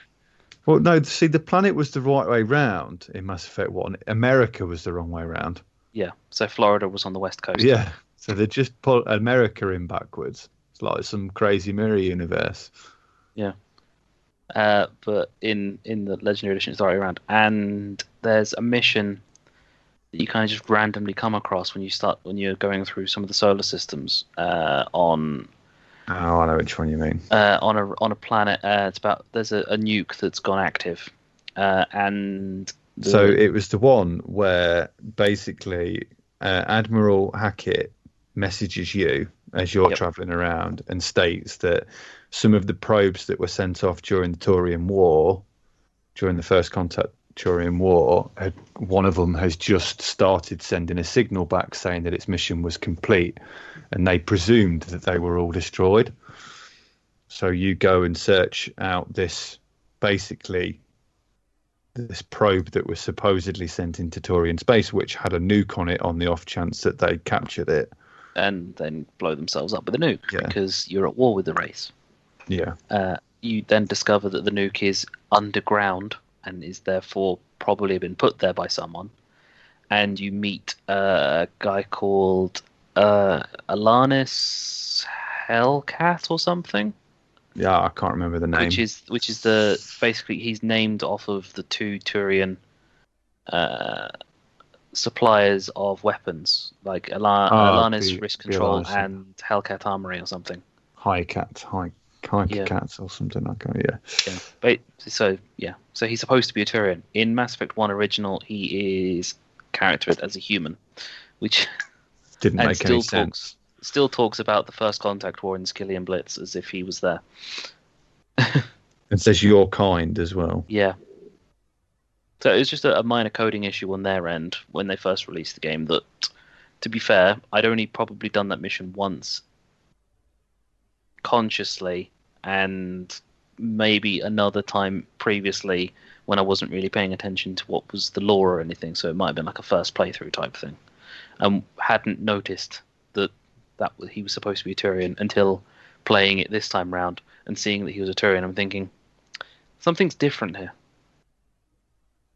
Well, no, see, the planet was the right way round in Mass Effect 1. America was the wrong way round. Yeah, so Florida was on the west coast. Yeah, so they just put America in backwards. It's like some crazy mirror universe. Yeah. But in the Legendary Edition, it's the right way around. And there's a mission that you kind of just randomly come across when you're going through some of the solar systems on... Oh, I know which one you mean. On a planet, there's a nuke that's gone active, and so it was the one where basically Admiral Hackett messages you as you're traveling around and states that some of the probes that were sent off during the Turian War, during the First Contact Turian War, one of them has just started sending a signal back saying that its mission was complete, and they presumed that they were all destroyed. So you go and search out this probe that was supposedly sent into Turian space, which had a nuke on it on the off chance that they captured it. And then blow themselves up with a nuke because you're at war with the race. Yeah. You then discover that the nuke is underground and is therefore probably been put there by someone, and you meet a guy called Alanis Hellcat or something. Yeah, I can't remember the name. Which is the basically he's named off of the two Turian suppliers of weapons, like Alanis Risk Control and Hellcat Armory or something. High Cats or something like that. Yeah. So he's supposed to be a Turian. In Mass Effect 1 original, he is characterized as a human, which didn't make any sense. Still talks about the First Contact War in Skillian Blitz as if he was there. And says your kind as well. Yeah. So it was just a minor coding issue on their end when they first released the game that, to be fair, I'd only probably done that mission once consciously and maybe another time previously when I wasn't really paying attention to what was the lore or anything, so it might have been like a first playthrough type thing. Hadn't noticed that he was supposed to be a Turian until playing it this time round and seeing that he was a Turian. I'm thinking, something's different here.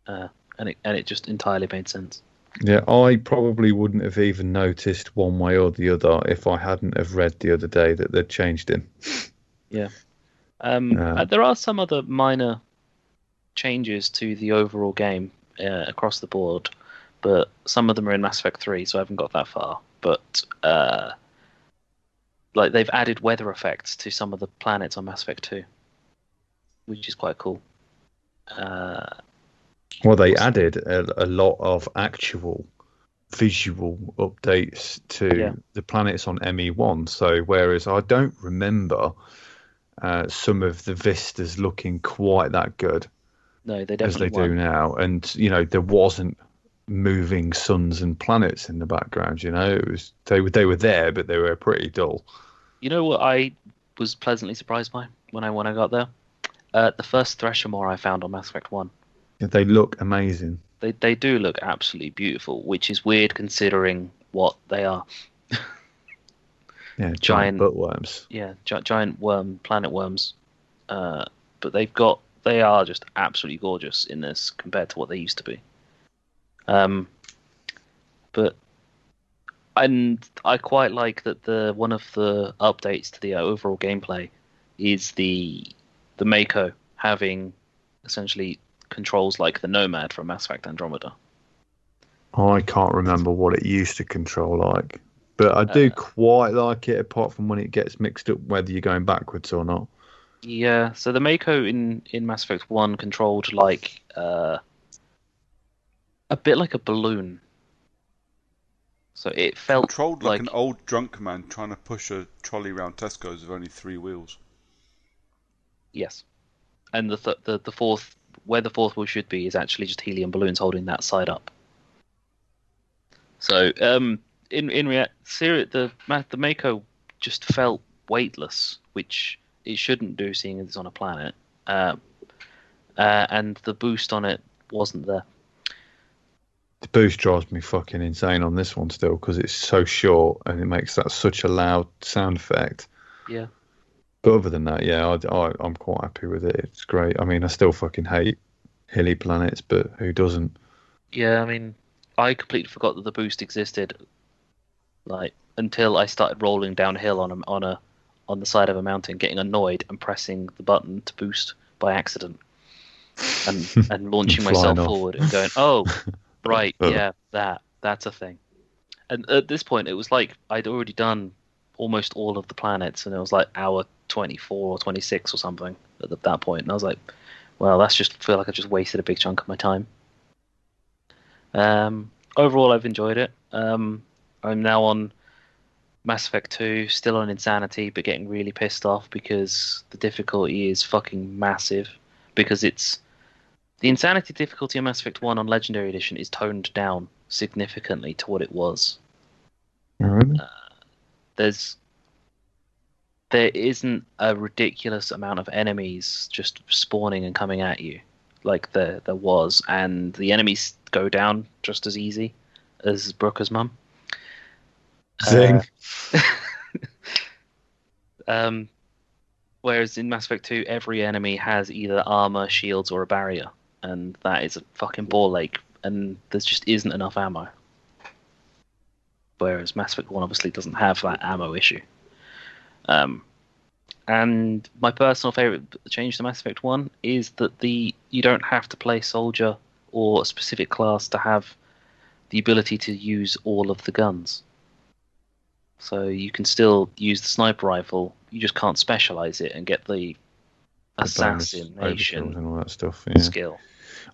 And it just entirely made sense. Yeah, I probably wouldn't have even noticed one way or the other if I hadn't have read the other day that they'd changed him. Yeah. There are some other minor changes to the overall game across the board, but some of them are in Mass Effect 3, so I haven't got that far. But like they've added weather effects to some of the planets on Mass Effect 2, which is quite cool. Well, they added a lot of actual visual updates to the planets on ME1. So whereas I don't remember some of the vistas looking quite that good, no, they definitely as they do now, and there wasn't moving suns and planets in the background. It was they were there, but they were pretty dull. You know what I was pleasantly surprised by when I got there? The first Thresher Maw I found on Mass Effect 1. They look amazing. They do look absolutely beautiful, which is weird considering what they are. Yeah, giant butt worms. Yeah, giant planet worms. But they are just absolutely gorgeous in this compared to what they used to be. And I quite like that one of the updates to the overall gameplay is the Mako having essentially controls like the Nomad from Mass Effect Andromeda. I can't remember what it used to control like, but I do quite like it, apart from when it gets mixed up whether you're going backwards or not. Yeah, so the Mako in Mass Effect 1 controlled like a bit like a balloon. So it felt controlled like an old drunk man trying to push a trolley around Tesco's with only 3 wheels. Yes, and the fourth, where the fourth wheel should be, is actually just helium balloons holding that side up. So in reality, the Mako just felt weightless, which it shouldn't do, seeing as it's on a planet. And the boost on it wasn't there. The boost drives me fucking insane on this one still because it's so short and it makes that such a loud sound effect. Yeah. But other than that, yeah, I'm quite happy with it. It's great. I mean, I still fucking hate hilly planets, but who doesn't? Yeah, I mean, I completely forgot that the boost existed, like until I started rolling downhill on the side of a mountain, getting annoyed and pressing the button to boost by accident, and launching myself forward and going, oh, right, yeah, that's a thing. And at this point, it was like I'd already done almost all of the planets, and it was like hour 24 or 26 or something at that point, and I was like, well, feel like I just wasted a big chunk of my time. Overall, I've enjoyed it. I'm now on Mass Effect 2, still on Insanity, but getting really pissed off because the difficulty is fucking massive. Because the Insanity difficulty in Mass Effect 1 on Legendary Edition is toned down significantly to what it was. Really? There isn't a ridiculous amount of enemies just spawning and coming at you like there was, and the enemies go down just as easy as Brooker's mum. Zing. Whereas in Mass Effect 2, every enemy has either armor, shields, or a barrier, and that is a fucking ball ache, and there just isn't enough ammo. Whereas Mass Effect 1 obviously doesn't have that ammo issue. And my personal favourite change to Mass Effect 1 is that you don't have to play soldier or a specific class to have the ability to use all of the guns. So you can still use the sniper rifle, you just can't specialise it and get the assassination and all that stuff. Yeah. skill.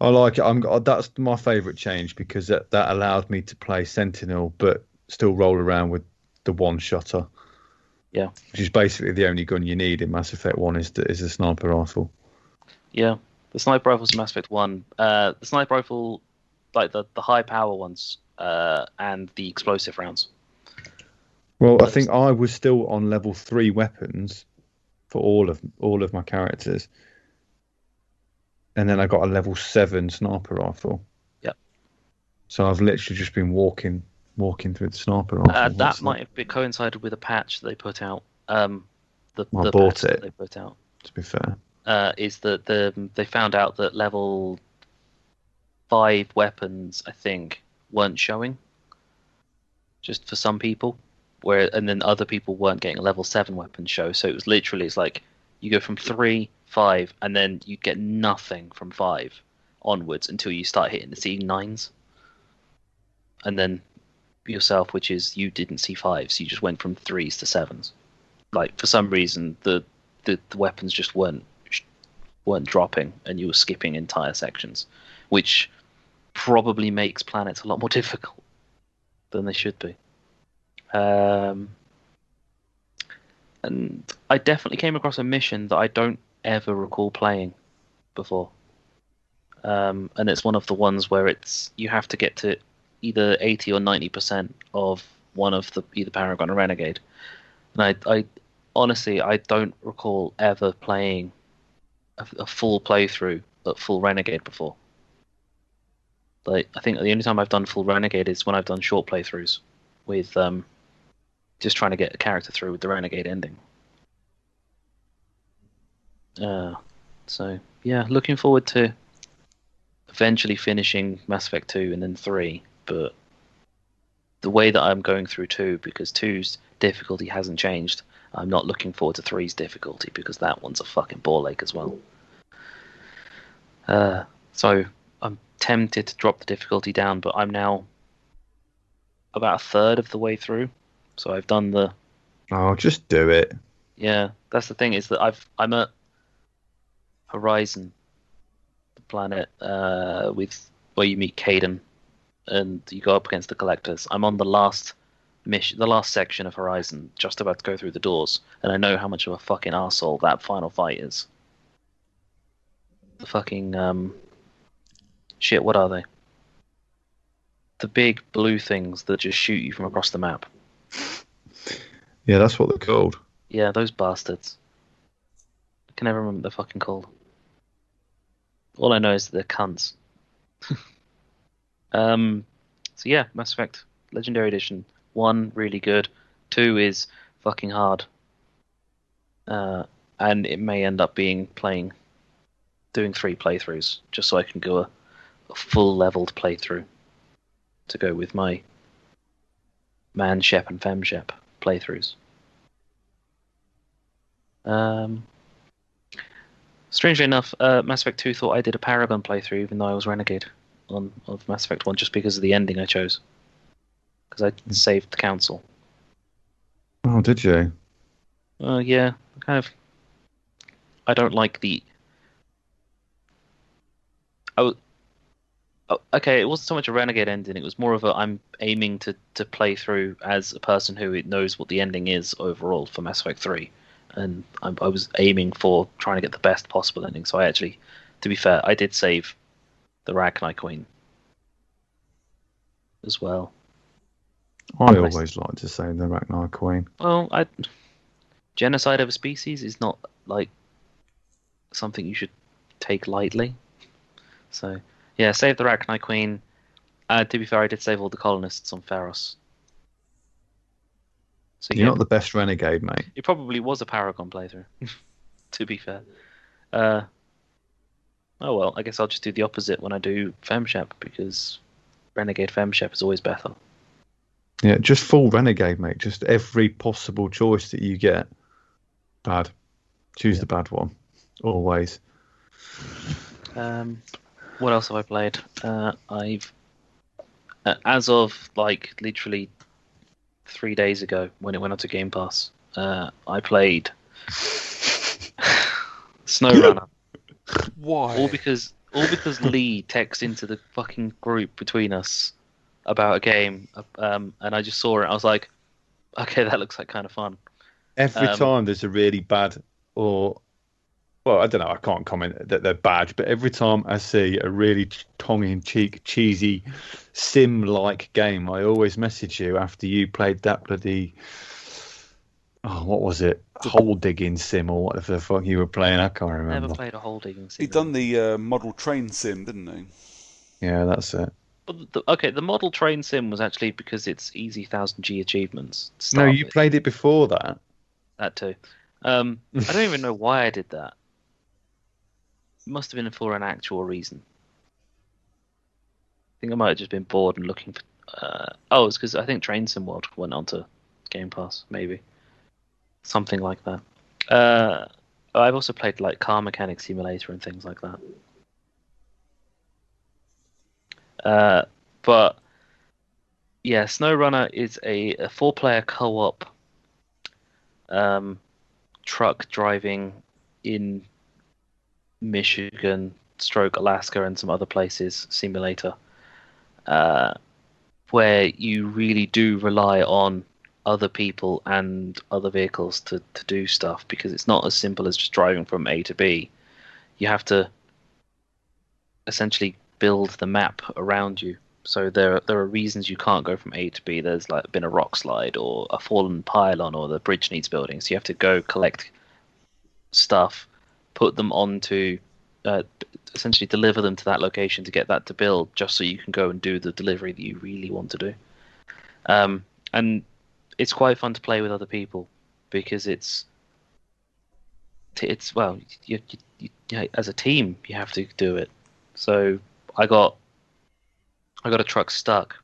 I like it. That's my favourite change because that allowed me to play Sentinel, but still roll around with the one shotter. Yeah, which is basically the only gun you need in Mass Effect 1 is the sniper rifle. Yeah, the sniper rifles in Mass Effect 1. The sniper rifle, like the high power ones, and the explosive rounds. Well, I think I was still on level 3 weapons for all of my characters. And then I got a level 7 sniper rifle. Yep. So I've literally just been walking through the sniper rifle. That might have coincided with a patch they put out. I bought it. They put out. To be fair, is that they found out that level 5 weapons, I think, weren't showing. Just for some people, and then other people weren't getting a level 7 weapon show. So it was literally, it's like you go from 3, 5, and then you get nothing from 5 onwards until you start hitting the C9s, and then yourself, which is you didn't see 5s, you just went from 3s to 7s. Like for some reason the weapons just weren't dropping, and you were skipping entire sections, which probably makes planets a lot more difficult than they should be. And I definitely came across a mission that I don't ever recall playing before, and it's one of the ones where you have to get to either 80 or 90% of one of either Paragon or Renegade. And I honestly, I don't recall ever playing a full playthrough at full Renegade before. Like, I think the only time I've done full Renegade is when I've done short playthroughs with just trying to get a character through with the Renegade ending. So yeah, looking forward to eventually finishing Mass Effect 2 and then 3, but the way that I'm going through 2, because 2's difficulty hasn't changed, I'm not looking forward to 3's difficulty, because that one's a fucking ball ache as well. So I'm tempted to drop the difficulty down, but I'm now about a third of the way through, so I've done the... Oh, just do it. Yeah, that's the thing, is that I'm at Horizon, the planet where you meet Caden and you go up against the Collectors. I'm on the last mission, the last section of Horizon, just about to go through the doors, and I know how much of a fucking arsehole that final fight is. The fucking shit, what are they? The big blue things that just shoot you from across the map. Yeah, that's what they're called. Yeah, those bastards. I can never remember what they're fucking called. All I know is that they're cunts. So yeah, Mass Effect Legendary Edition. 1, really good. 2 is fucking hard. And it may end up doing 3 playthroughs, just so I can go a full leveled playthrough to go with my Man Shep and Fem Shep playthroughs. Strangely enough, Mass Effect 2 thought I did a Paragon playthrough, even though I was Renegade of Mass Effect 1, just because of the ending I chose. Because I saved the Council. Oh, did you? Yeah, I don't like the... Okay, it wasn't so much a Renegade ending, it was more of I'm aiming to play through as a person who knows what the ending is overall for Mass Effect 3. And I was aiming for trying to get the best possible ending. So I actually, to be fair, I did save the Rachni Queen as well. I always like to save the Rachni Queen. Well, genocide of a species is not like something you should take lightly. So yeah, save the Rachni Queen. To be fair, I did save all the colonists on Pharos. So You're not the best Renegade, mate. It probably was a Paragon playthrough, to be fair. Oh well, I guess I'll just do the opposite when I do FemShep because Renegade FemShep is always better. Yeah, just full Renegade, mate. Just every possible choice that you get, bad. Choose the bad one, always. What else have I played? I've as of like literally 3 days ago when it went onto Game Pass, I played SnowRunner. Why? All because Lee texted into the fucking group between us about a game, and I just saw it. I was like, okay, that looks like kind of fun. Every time there's a really bad, or well, I don't know. I can't comment that they're bad, but every time I see a really tongue-in-cheek, cheesy sim-like game, I always message you after you played that bloody. Oh, what was it? Hole digging sim or whatever the fuck you were playing. I can't Never remember. played a hole digging sim. He done the model train sim, didn't he? Yeah, that's it. But the model train sim was actually because it's easy 1000G achievements. To No, start you with. played it before that. That too. I don't even know why I did that. It must have been for an actual reason. I think I might have just been bored and looking for. It's because I think Train Sim World went onto Game Pass, maybe something like that. I've also played like Car Mechanic Simulator and things like that. But yeah, SnowRunner is a 4-player co-op truck driving in Michigan, stroke Alaska, and some other places simulator, where you really do rely on other people and other vehicles to do stuff because it's not as simple as just driving from A to B. You have to essentially build the map around you. So there are reasons you can't go from A to B. There's like been a rock slide or a fallen pylon or the bridge needs building. So you have to go collect stuff, put them onto, essentially deliver them to that location to get that to build, just so you can go and do the delivery that you really want to do. And it's quite fun to play with other people because it's well, you, as a team you have to do it. So I got a truck stuck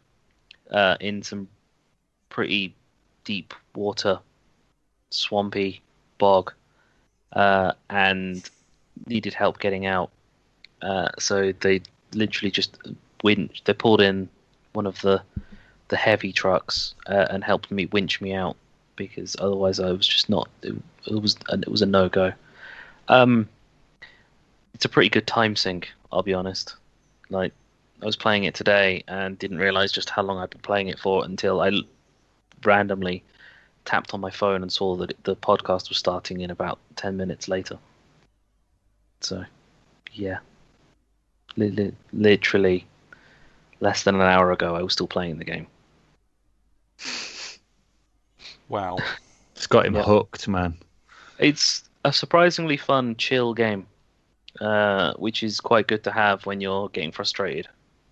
in some pretty deep water, swampy bog, and needed help getting out. So they literally just they pulled in one of the heavy trucks and helped me winch me out because otherwise I was just not. It was a no go. It's a pretty good time sink, I'll be honest. Like I was playing it today and didn't realize just how long I'd been playing it for until I randomly tapped on my phone and saw that the podcast was starting in about 10 minutes later. So, yeah. Literally less than an hour ago, I was still playing the game. Wow. It's got him hooked, man. It's a surprisingly fun, chill game, which is quite good to have when you're getting frustrated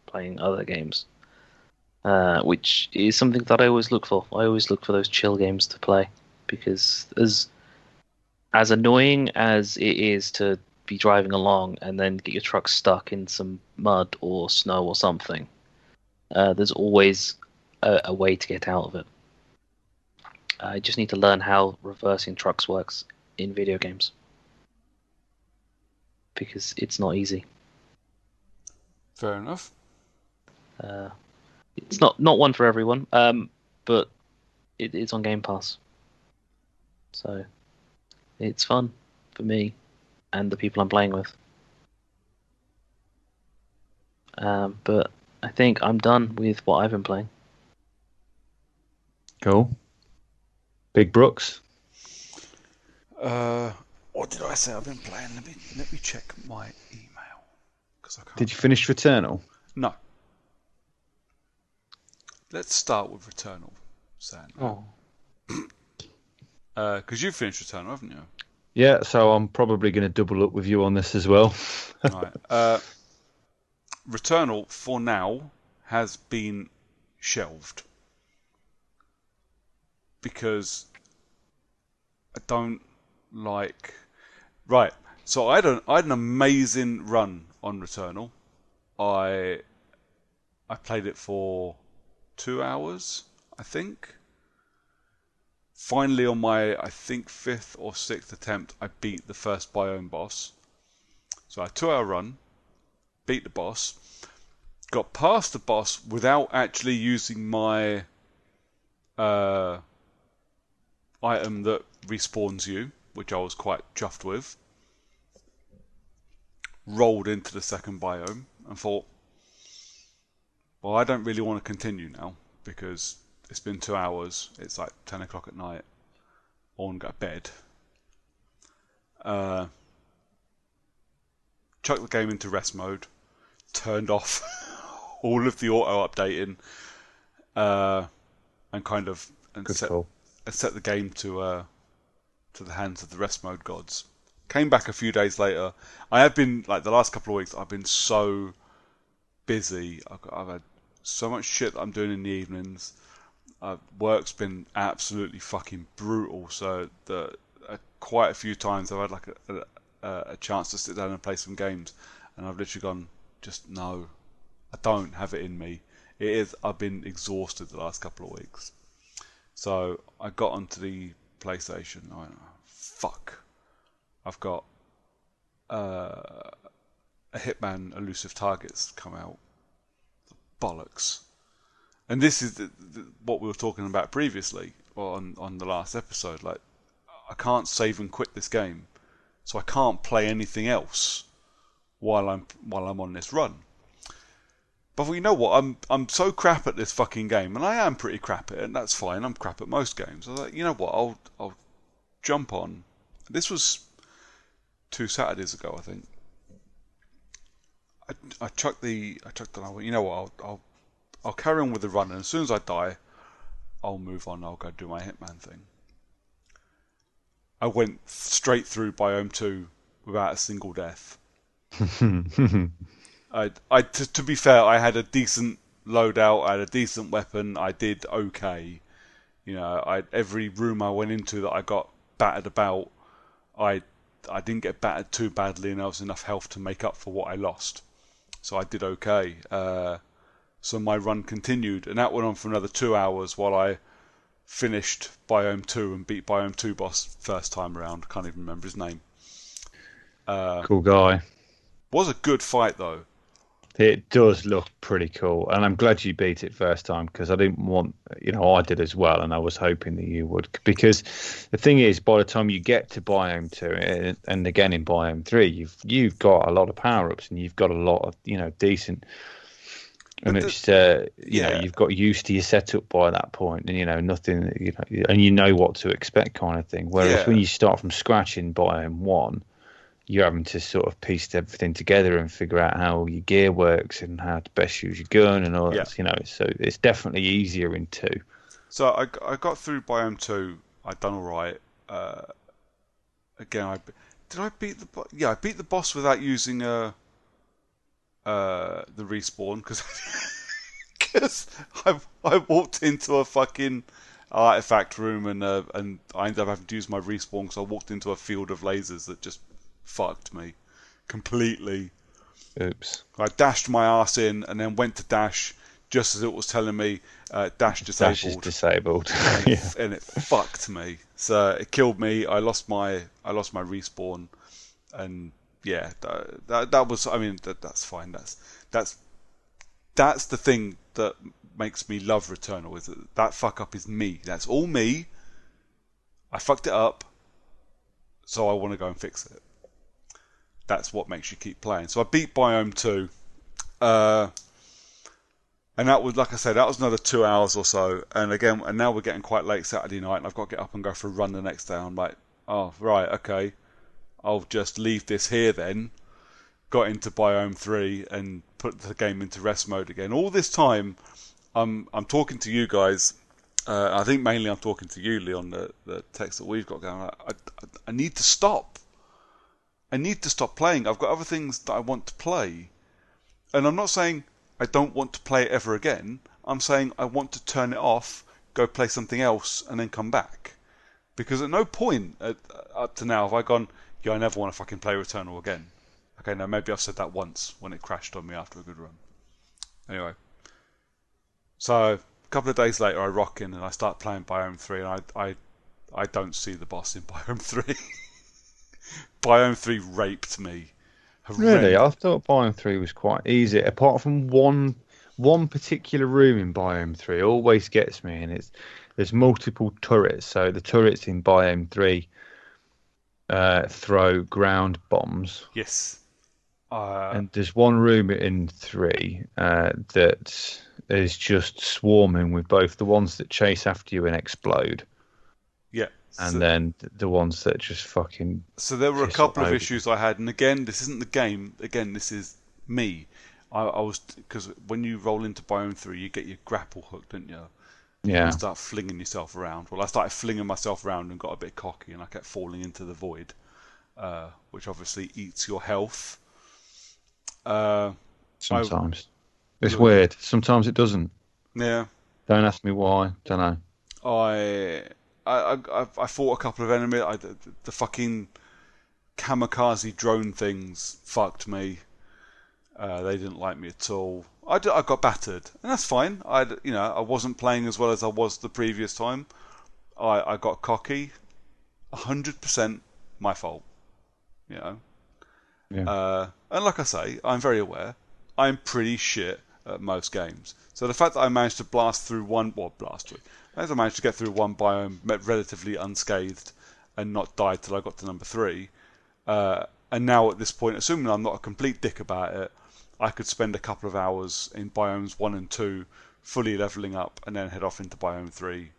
playing other games. Which is something that I always look for. I always look for those chill games to play because as annoying as it is to be driving along and then get your truck stuck in some mud or snow or something, there's always a way to get out of it. I just need to learn how reversing trucks works in video games because it's not easy. Fair enough. It's not one for everyone, but it's on Game Pass, so it's fun for me and the people I'm playing with. But I think I'm done with what I've been playing. Cool. Big Brooks. What did I say I've been playing? Let me check my email because I can't. Did you finish Returnal? No. Let's start with Returnal, Sam. Oh. Because you've finished Returnal, haven't you? Yeah, so I'm probably going to double up with you on this as well. Right. Returnal, for now, has been shelved because I don't like. Right. So I had an amazing run on Returnal. I played it for 2 hours, I think. Finally, on my, I think, 5th or 6th attempt, I beat the first biome boss. So I had a 2-hour run, beat the boss, got past the boss without actually using my item that respawns you, which I was quite chuffed with. Rolled into the second biome and thought, well, I don't really want to continue now because it's been 2 hours. It's like 10 o'clock at night. I want to go to bed. Chucked the game into rest mode. Turned off all of the auto updating. And kind of set the game to the hands of the rest mode gods. Came back a few days later. I have been, like, the last couple of weeks, I've been so busy. I've had so much shit that I'm doing in the evenings. Work's been absolutely fucking brutal. So quite a few times I've had like a chance to sit down and play some games, and I've literally gone, just no, I don't have it in me. I've been exhausted the last couple of weeks. So I got onto the PlayStation. I went, oh, fuck. I've got a Hitman Elusive Targets come out. Bollocks. And this is what we were talking about previously on the last episode. Like, I can't save and quit this game, so I can't play anything else while I'm on this run. But you know what? I'm so crap at this fucking game, and I am pretty crap at it, and that's fine. I'm crap at most games. I was like, you know what? I'll jump on. This was 2 Saturdays ago, I think. I chucked the. I went, you know what? I'll carry on with the run, and as soon as I die, I'll move on. I'll go do my Hitman thing. I went straight through Biome 2 without a single death. To be fair, I had a decent loadout. I had a decent weapon. I did okay. You know, every room I went into that I got battered about, I didn't get battered too badly, and there was enough health to make up for what I lost. So I did okay. So my run continued, and that went on for another 2 hours while I finished Biome 2 and beat Biome 2 boss first time around. Can't even remember his name. Cool guy. Was a good fight though. It does look pretty cool, and I'm glad you beat it first time, because I didn't want, I did as well, and I was hoping that you would, because the thing is, by the time you get to Biome 2, and again in Biome 3, you've got a lot of power-ups, and you've got a lot of, decent, and it's, you've got used to your setup by that point, and, nothing, and you know what to expect kind of thing, whereas when you start from scratch in Biome 1, you're having to sort of piece everything together and figure out how your gear works and how to best use your gun and all that. So it's definitely easier in 2. So I got through Biome 2. I'd done all right. Again, I beat I beat the boss without using the respawn, because I walked into a fucking artifact room and I ended up having to use my respawn because I walked into a field of lasers that just fucked me completely. Oops. I dashed my ass in and then went to dash just as it was telling me dash disabled. Dash is disabled. And it fucked me. So it killed me. I lost my respawn, and that was. I mean, that's fine. That's the thing that makes me love Returnal, is that fuck up is me. That's all me. I fucked it up, so I want to go and fix it. That's what makes you keep playing. So I beat Biome 2, and that was, like I said, that was another 2 hours or so. And now we're getting quite late Saturday night, and I've got to get up and go for a run the next day. I'm like, oh right, okay, I'll just leave this here then. Got into Biome 3 and put the game into rest mode again. All this time, I'm talking to you guys. I think mainly I'm talking to you, Leon, the text that we've got going. I need to stop. I need to stop playing. I've got other things that I want to play. And I'm not saying I don't want to play it ever again. I'm saying I want to turn it off, go play something else, and then come back. Because at no point up to now have I gone, I never want to fucking play Returnal again. Okay, no, maybe I've said that once when it crashed on me after a good run. Anyway, so a couple of days later, I rock in and I start playing Biome 3, and I don't see the boss in Biome 3. Biome 3 raped me. Really, I thought Biome 3 was quite easy, apart from one particular room in Biome 3 always gets me, and there's multiple turrets. So the turrets in Biome 3 throw ground bombs. Yes. And there's one room in 3 that is just swarming with both the ones that chase after you and explode. Yeah. And then the ones that just fucking... So there were a couple of issues I had. And again, this isn't the game. Again, this is me. I was... Because when you roll into Biome 3, you get your grapple hook, don't you? Yeah. You start flinging yourself around. Well, I started flinging myself around and got a bit cocky, and I kept falling into the void, which obviously eats your health. Sometimes. It's weird. Sometimes it doesn't. Yeah. Don't ask me why. Don't know. I fought a couple of enemies. The fucking kamikaze drone things fucked me. They didn't like me at all. I got battered, and that's fine. I wasn't playing as well as I was the previous time. I got cocky. 100% my fault. Yeah. And like I say, I'm very aware. I'm pretty shit at most games. So the fact that I managed to blast through as I managed to get through one biome relatively unscathed and not die till I got to number 3. And now at this point, assuming I'm not a complete dick about it, I could spend a couple of hours in biomes 1 and 2, fully leveling up, and then head off into biome 3.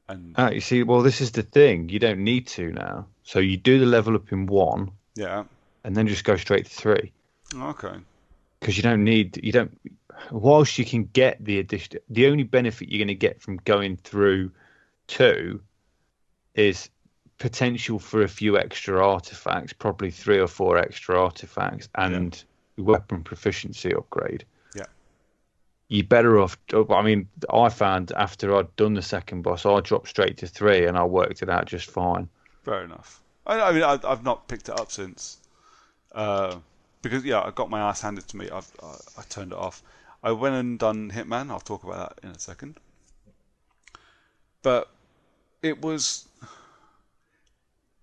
And you see, well, this is the thing. You don't need to now. So you do the level up in 1. Yeah. And then just go straight to 3. Okay. Because whilst you can get the addition, the only benefit you're going to get from going through 2 is potential for a few extra artifacts, probably 3 or 4 extra artifacts, and weapon proficiency upgrade. Yeah. You're better off. I mean, I found after I'd done the second boss, I dropped straight to 3 and I worked it out just fine. Fair enough. I mean, I've not picked it up since. Because I got my ass handed to me. I turned it off. I went and done Hitman. I'll talk about that in a second. But it was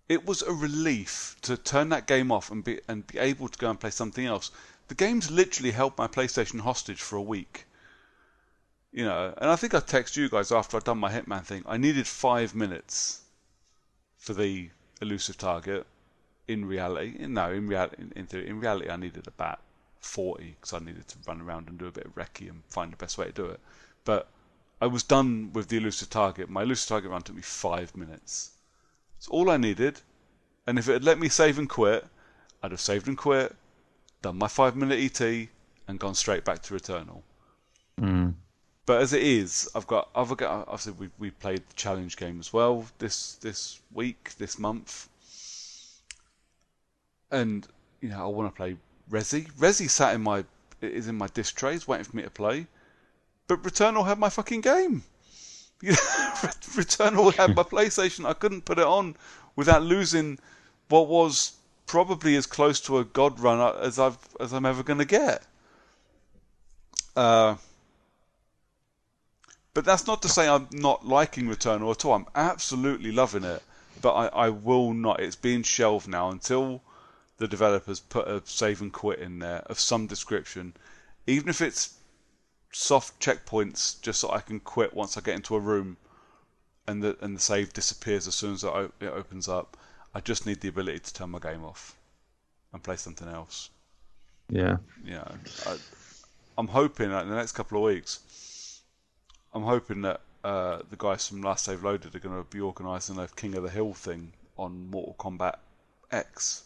a relief to turn that game off and be able to go and play something else. The game's literally held my PlayStation hostage for a week. And I think I texted you guys after I'd done my Hitman thing. I needed 5 minutes for the elusive target. In reality, in reality, I needed about 40 because I needed to run around and do a bit of recce and find the best way to do it. But I was done with the elusive target. My elusive target run took me 5 minutes. It's all I needed. And if it had let me save and quit, I'd have saved and quit, done my 5-minute ET, and gone straight back to Returnal. Mm. But as it is, I've got other. Obviously, we played the challenge game as well this month. And I want to play Resi. Resi is in my disc trays, waiting for me to play. But Returnal had my fucking game. Returnal had my PlayStation. I couldn't put it on without losing what was probably as close to a god run as I'm ever going to get. But that's not to say I'm not liking Returnal at all. I'm absolutely loving it. But I will not. It's being shelved now until the developers put a save and quit in there of some description, even if it's soft checkpoints, just so I can quit once I get into a room, and the save disappears as soon as it opens up. I just need the ability to turn my game off and play something else. Yeah. I'm hoping that in the next couple of weeks, I'm hoping that the guys from Last Save Loaded are going to be organising a King of the Hill thing on Mortal Kombat X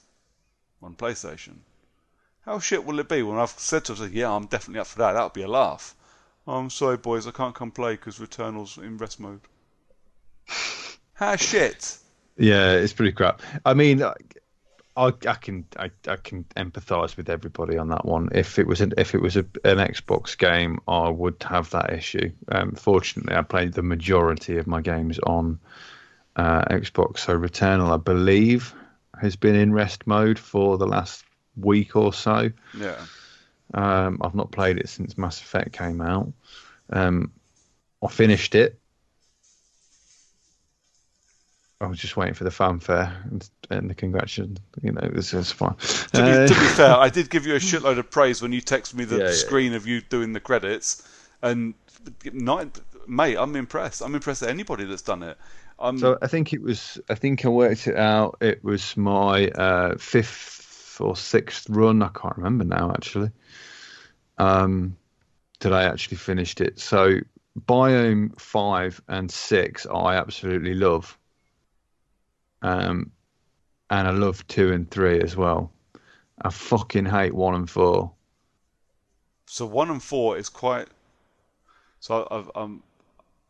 on PlayStation. How shit will it be when I've said to them, yeah, I'm definitely up for that. That'll be a laugh. Oh, I'm sorry, boys, I can't come play because Returnal's in rest mode. How shit? Yeah, it's pretty crap. I mean, I can empathise with everybody on that one. If it was an Xbox game, I would have that issue. Fortunately, I played the majority of my games on Xbox. So Returnal, I believe, has been in rest mode for the last week or so. Yeah. I've not played it since Mass Effect came out. I finished it. I was just waiting for the fanfare and the congratulations. You know, this is fine. To be fair, I did give you a shitload of praise when you texted me the Yeah, screen of you doing the credits, and mate, I'm impressed. I'm impressed at anybody that's done it. So I think I worked it out. It was my fifth or sixth run. I can't remember now, actually. That I actually finished it. So Biome 5 and 6 I absolutely love. And I love 2 and 3 as well. I fucking hate 1 and 4. So 1 and 4 is quite. So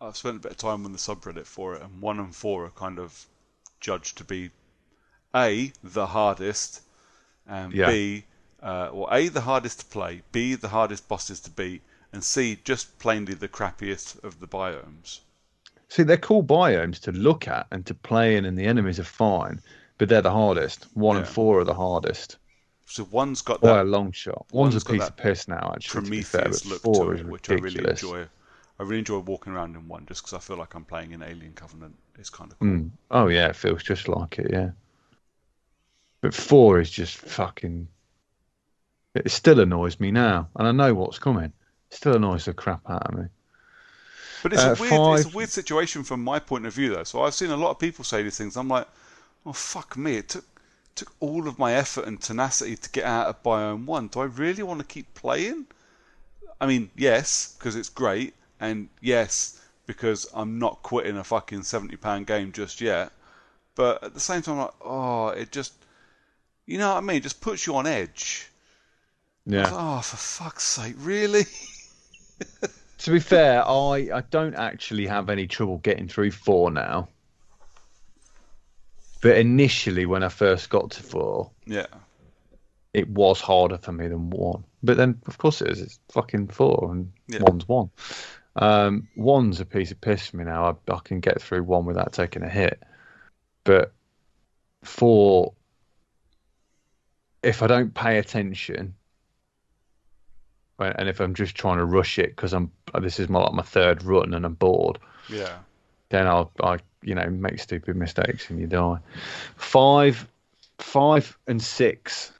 I've spent a bit of time on the subreddit for it, and 1 and 4 are kind of judged to be A, the hardest, and B, A, the hardest to play, B, the hardest bosses to beat, and C, just plainly the crappiest of the biomes. See, they're cool biomes to look at and to play in, and the enemies are fine, but they're the hardest. 1 and 4 are the hardest. So one's got by that a long shot. One's a piece of piss now, actually. Prometheus to be fair, look but 4 to is it, which ridiculous. I really enjoy. I really enjoy walking around in 1 just because I feel like I'm playing in Alien Covenant. It's kind of cool. Oh yeah, it feels just like it, yeah. But 4 is just fucking. It still annoys me now, and I know what's coming. It still annoys the crap out of me. But it's a weird situation from my point of view, though. So I've seen a lot of people say these things. I'm like, oh fuck me! It took all of my effort and tenacity to get out of Biome 1. Do I really want to keep playing? I mean, yes, because it's great, and yes, because I'm not quitting a fucking £70 game just yet. But at the same time, I'm like, oh, it just, you know what I mean? It just puts you on edge. Yeah. Like, oh, for fuck's sake, really? To be fair, I don't actually have any trouble getting through 4 now. But initially, when I first got to 4, yeah, it was harder for me than 1. But then, of course, it is. It's fucking 4, and 1's 1. 1's a piece of piss for me now. I can get through 1 without taking a hit. But 4, if I don't pay attention, and if I'm just trying to rush it because this is my 3rd run and I'm bored, then I make stupid mistakes and you die. 5 and 6.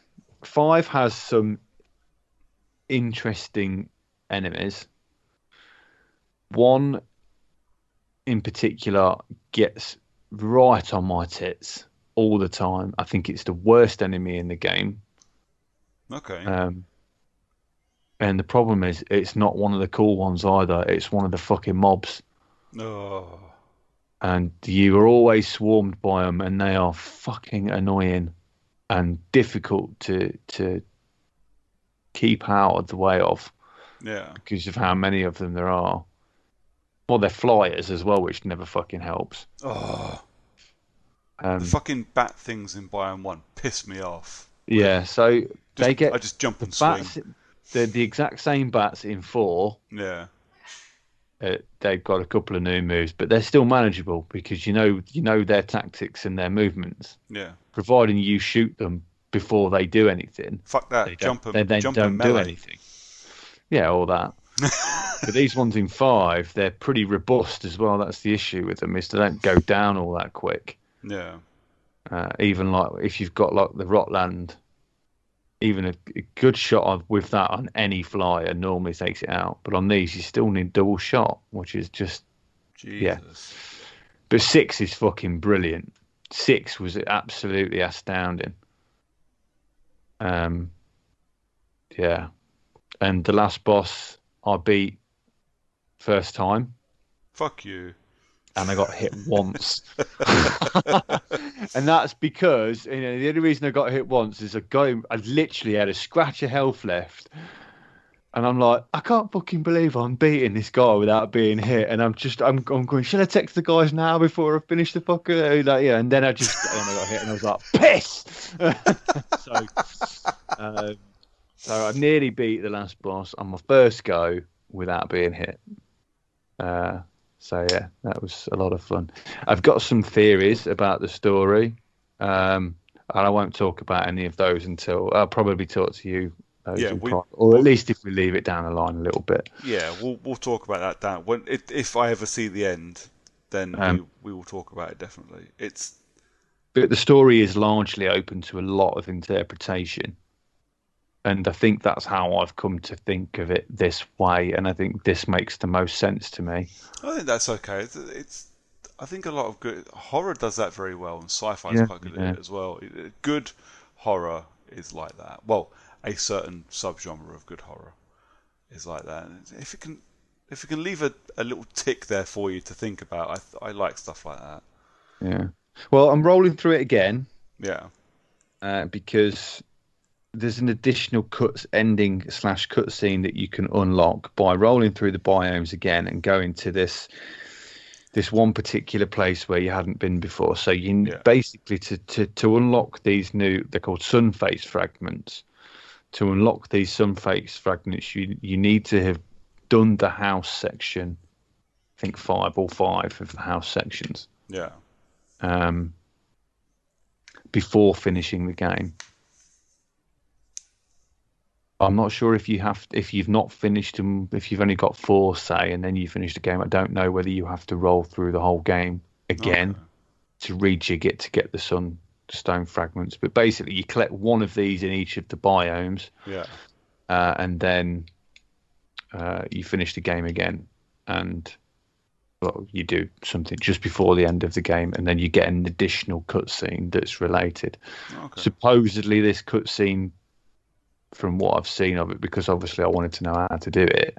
5 has some interesting enemies. 1 in particular gets right on my tits all the time. I think it's the worst enemy in the game. Okay. And the problem is, it's not one of the cool ones either. It's one of the fucking mobs. Oh. And you are always swarmed by them, and they are fucking annoying and difficult to keep out of the way of. Yeah. Because of how many of them there are. Well, they're flyers as well, which never fucking helps. Oh. The fucking bat things in Biome 1 piss me off. Yeah, so I just jump and swing. They're the exact same bats in 4. Yeah. They've got a couple of new moves, but they're still manageable because you know their tactics and their movements. Yeah. Providing you shoot them before they do anything. Fuck that. They jump don't do anything. Yeah, all that. But these ones in 5, they're pretty robust as well. That's the issue with them, is they don't go down all that quick. Yeah. Even like if you've got like the Rotland, even a good shot with that on any flyer normally takes it out. But on these, you still need double shot, which is just Jesus. Yeah. But 6 is fucking brilliant. 6 was absolutely astounding. Yeah. And the last boss I beat first time. Fuck you. And I got hit once. And that's because, the only reason I got hit once is I literally had a scratch of health left. And I'm like, I can't fucking believe I'm beating this guy without being hit. And I'm going, should I text the guys now before I finish the fucker? Like, yeah. And then I got hit and I was like, pissed. So I nearly beat the last boss on my first go without being hit. So yeah, that was a lot of fun. I've got some theories about the story. and I won't talk about any of those until I'll probably talk to you. Yeah, Or at least if we leave it down the line a little bit. we'll talk about that down when if I ever see the end, then we will talk about it definitely. But the story is largely open to a lot of interpretation. And I think that's how I've come to think of it this way. And I think this makes the most sense to me. I think that's okay. I think a lot of good horror does that very well, and sci-fi is Yeah, quite good yeah. at it as well. Good horror is like that. Well, a certain subgenre of good horror is like that. And if it can leave a little tick there for you to think about, I like stuff like that. Yeah. Well, I'm rolling through it again. Yeah. Because there's an additional ending / cutscene that you can unlock by rolling through the biomes again and going to this one particular place where you hadn't been before. So basically to unlock these they're called sunface fragments. To unlock these sunface fragments, you need to have done the house section. I think 5 of the house sections. Yeah. Before finishing the game. I'm not sure if you've not finished them, if you've only got 4, say, and then you finish the game. I don't know whether you have to roll through the whole game again to rejig it to get the sunstone fragments. But basically, you collect one of these in each of the biomes. Yeah. And then you finish the game again, and you do something just before the end of the game, and then you get an additional cutscene that's related. Okay. Supposedly, this cutscene, from what I've seen of it, because obviously I wanted to know how to do it,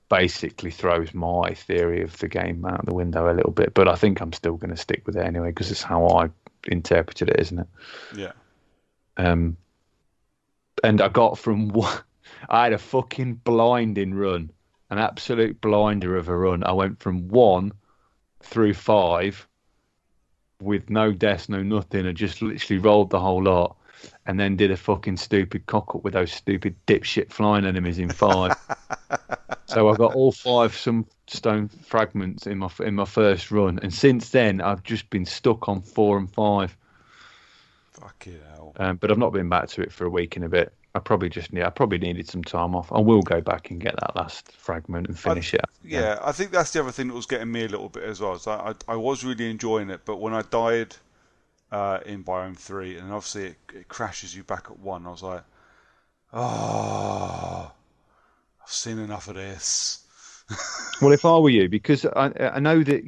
basically throws my theory of the game out the window a little bit. But I think I'm still going to stick with it anyway, because it's how I interpreted it, isn't it? Yeah. And I got from I had a fucking blinding run, an absolute blinder of a run. I went from 1 through 5 with no deaths, no nothing. I just literally rolled the whole lot. And then did a fucking stupid cock up with those stupid dipshit flying enemies in 5. So I got all 5 sunstone fragments in my first run, and since then I've just been stuck on 4 and 5. Fucking hell. But I've not been back to it for a week and a bit. I probably needed some time off. I will go back and get that last fragment and finish it. Yeah, I think that's the other thing that was getting me a little bit as well. So I was really enjoying it, but when I died in Biome 3, and obviously it crashes you back at 1. I was like, I've seen enough of this. Well, if I were you, because I know that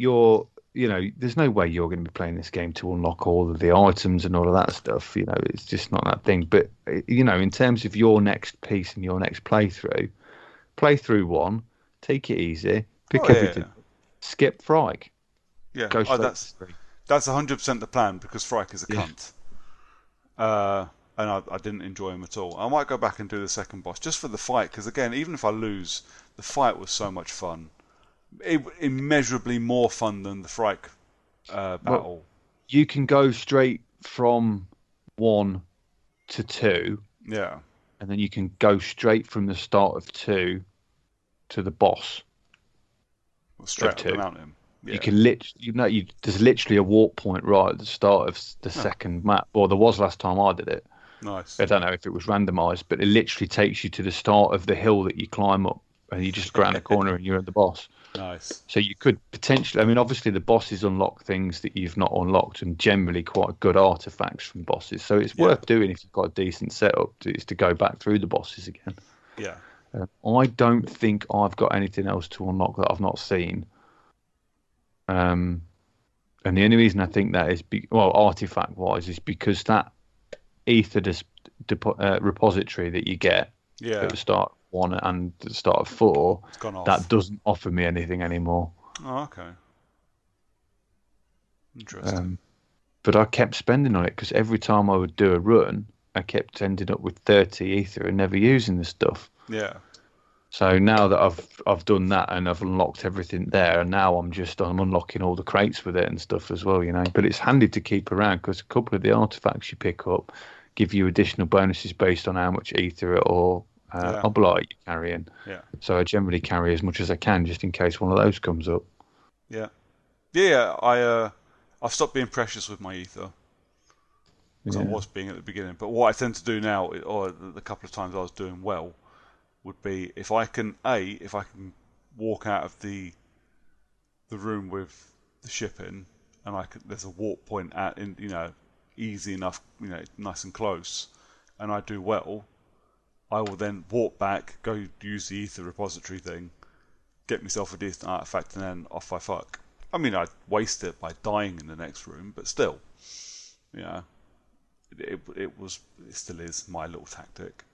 there's no way you're going to be playing this game to unlock all of the items and all of that stuff. It's just not that thing. But, in terms of your next piece and your next playthrough, play through 1, take it easy, pick everything, skip Frike. Yeah, go straight to 3. That's 100% the plan, because Frike is a cunt. And I didn't enjoy him at all. I might go back and do the second boss just for the fight, because again, even if I lose, the fight was so much fun. Immeasurably more fun than the Frike battle. Well, you can go straight from 1 to 2. Yeah. And then you can go straight from the start of 2 to the boss. Well, straight up the mountain. Yeah. You can there's literally a walk point right at the start of the second map. Well, there was last time I did it. Nice. I don't know if it was randomized, but it literally takes you to the start of the hill that you climb up, and you just go around the corner and you're at the boss. Nice. So you could potentially, obviously the bosses unlock things that you've not unlocked, and generally quite good artifacts from bosses. So it's worth doing if you've got a decent setup, is to go back through the bosses again. Yeah. I don't think I've got anything else to unlock that I've not seen. And the only reason I think that is, artifact wise, is because that ether repository that you get at the start of 1 and the start of 4, that doesn't offer me anything anymore. Oh, okay. Interesting. But I kept spending on it, because every time I would do a run, I kept ending up with 30 ether and never using the stuff. Yeah. So now that I've done that and I've unlocked everything there, and now I'm unlocking all the crates with it and stuff as well, But it's handy to keep around, because a couple of the artifacts you pick up give you additional bonuses based on how much ether or oblite you're carrying. Yeah. So I generally carry as much as I can, just in case one of those comes up. Yeah. Yeah. I've stopped being precious with my ether. because I was being at the beginning. But what I tend to do now, or the couple of times I was doing well, would be if I can walk out of the room with the ship in, and there's a warp point easy enough, nice and close, and I do well, I will then warp back, go use the ether repository thing, get myself a decent artifact, and then off I fuck. I mean, I'd waste it by dying in the next room, but still, it still is my little tactic.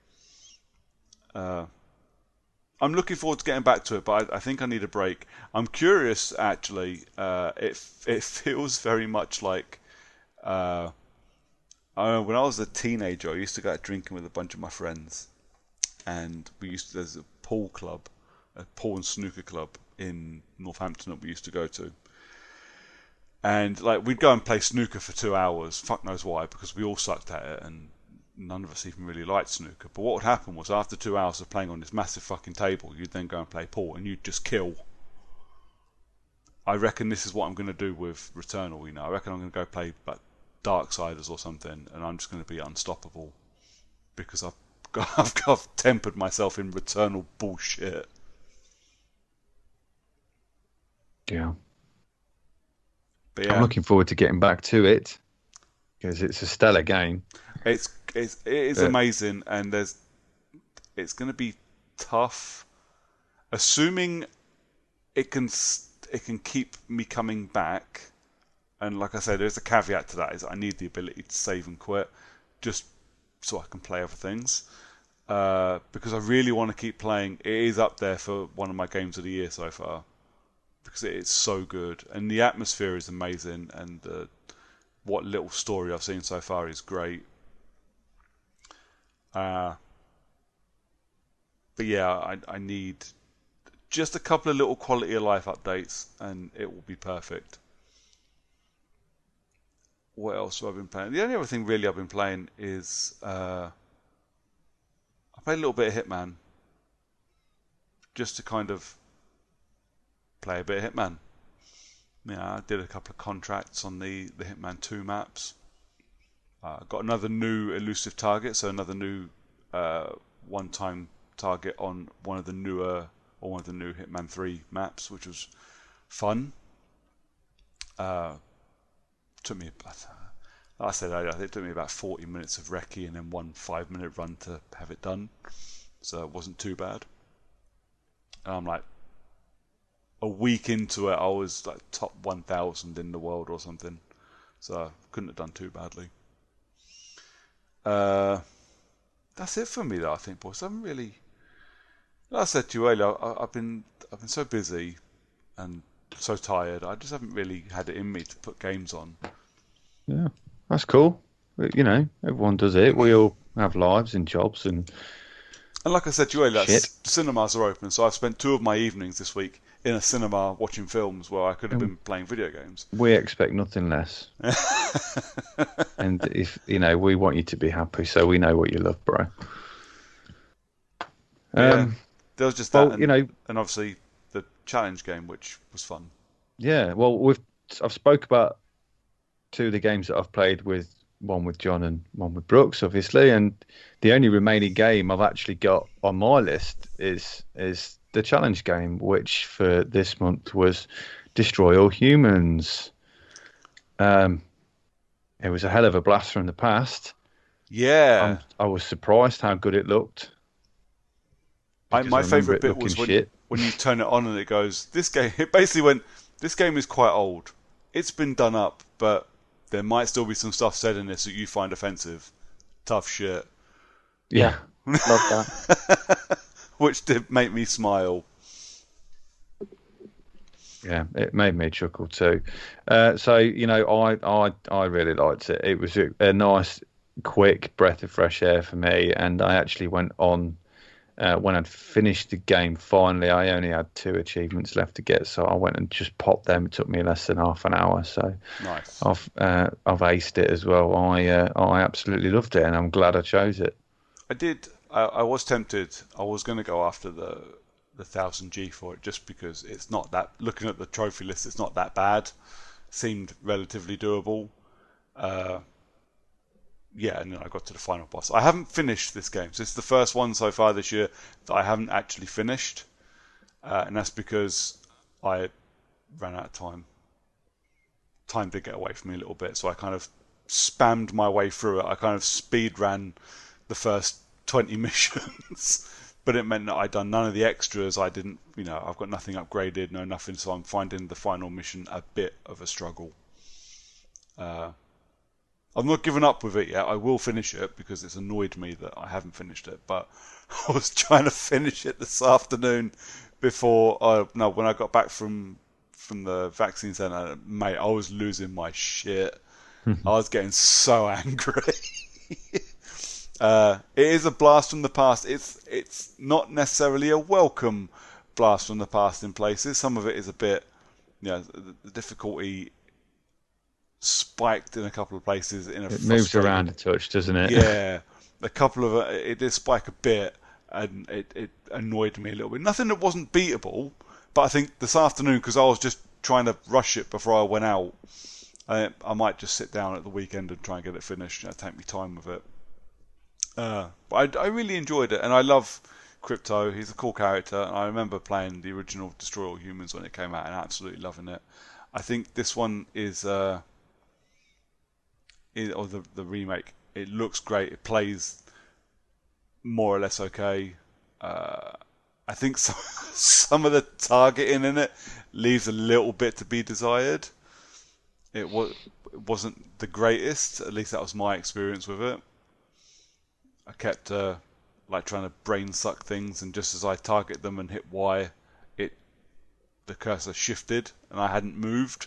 I'm looking forward to getting back to it, but I think I need a break. I'm curious, actually. It feels very much like when I was a teenager, I used to go out drinking with a bunch of my friends, and there's a pool and snooker club in Northampton that we used to go to. And we'd go and play snooker for 2 hours, fuck knows why, because we all sucked at it and none of us even really liked snooker. But what would happen was, after 2 hours of playing on this massive fucking table, you'd then go and play pool and you'd just kill. I reckon this is what I'm going to do with Returnal. I reckon I'm going to go play Darksiders or something, and I'm just going to be unstoppable because I've tempered myself in Returnal bullshit. Yeah. But yeah, I'm looking forward to getting back to it because it's a stellar game. It is amazing, and it's going to be tough, assuming it can keep me coming back. And like I said, there's a caveat to that: is I need the ability to save and quit, just so I can play other things. Because I really want to keep playing. It is up there for one of my games of the year so far, because it is so good, and the atmosphere is amazing, and what little story I've seen so far is great. But yeah, I need just a couple of little quality of life updates, and it will be perfect. What else have I been playing? The only other thing really I've been playing is I played a little bit of Hitman, just to kind of play a bit of Hitman. I did a couple of contracts on the Hitman 2 maps. Got another new elusive target, so another new one-time target on one of the new Hitman 3 maps, which was fun. Took me about, like I said earlier, it took me about 40 minutes of recce and then 1 5-minute run to have it done, so it wasn't too bad. And I'm like, a week into it, I was like top 1,000 in the world or something, so couldn't have done too badly. That's it for me, though. I think, boys. I haven't really. Like I said to you earlier, I've been so busy and so tired. I just haven't really had it in me to put games on. Yeah, that's cool. Everyone does it. We all have lives and jobs and like I said to you earlier, shit. Cinemas are open, so I've spent 2 of my evenings this week in a cinema watching films where I could have been playing video games. We expect nothing less. And if we want you to be happy, so we know what you love, bro. There was just that, and obviously the challenge game, which was fun. Yeah, well, I've spoke about 2 of the games that I've played with, one with John and one with Brooks, obviously, and the only remaining game I've actually got on my list is the challenge game, which for this month was Destroy All Humans. It was a hell of a blast from the past. Yeah, I was surprised how good it looked. My favourite bit was when you turn it on and it goes, this game. It basically went, this game is quite old. It's been done up, but there might still be some stuff said in this that you find offensive. Tough shit. Yeah, love that. Which did make me smile. Yeah, it made me chuckle too. So I really liked it. It was a nice, quick breath of fresh air for me, and I actually went on. When I'd finished the game, finally, I only had 2 achievements left to get, so I went and just popped them. It took me less than half an hour, so nice. I've aced it as well. I absolutely loved it, and I'm glad I chose it. I did. I was tempted. I was going to go after the 1000G for it, just because it's not that. Looking at the trophy list, it's not that bad. Seemed relatively doable. yeah, and then I got to the final boss. I haven't finished this game, so it's the first one so far this year that I haven't actually finished, and that's because I ran out of time. Time did get away from me a little bit, so I kind of spammed my way through it. I kind of speed ran the first 20 missions, but it meant that I'd done none of the extras. I didn't, I've got nothing upgraded, no nothing, so I'm finding the final mission a bit of a struggle. I've not given up with it yet. I will finish it because it's annoyed me that I haven't finished it, but I was trying to finish it this afternoon when I got back from the vaccine centre, mate, I was losing my shit. I was getting so angry. It is a blast from the past. It's not necessarily a welcome blast from the past in places. Some of it is a bit, the difficulty spiked in a couple of places. It moves around a touch, doesn't it? Yeah, a couple of it did spike a bit, and it annoyed me a little bit. Nothing that wasn't beatable, but I think this afternoon, because I was just trying to rush it before I went out, I might just sit down at the weekend and try and get it finished. Take me time with it. But I really enjoyed it, and I love Crypto. He's a cool character, and I remember playing the original Destroy All Humans when it came out and absolutely loving it. I think this one or the remake, it looks great. It plays more or less okay. I think some of the targeting in it leaves a little bit to be desired. It wasn't the greatest. At least that was my experience with it. I kept trying to brain suck things, and just as I target them and hit Y, the cursor shifted and I hadn't moved.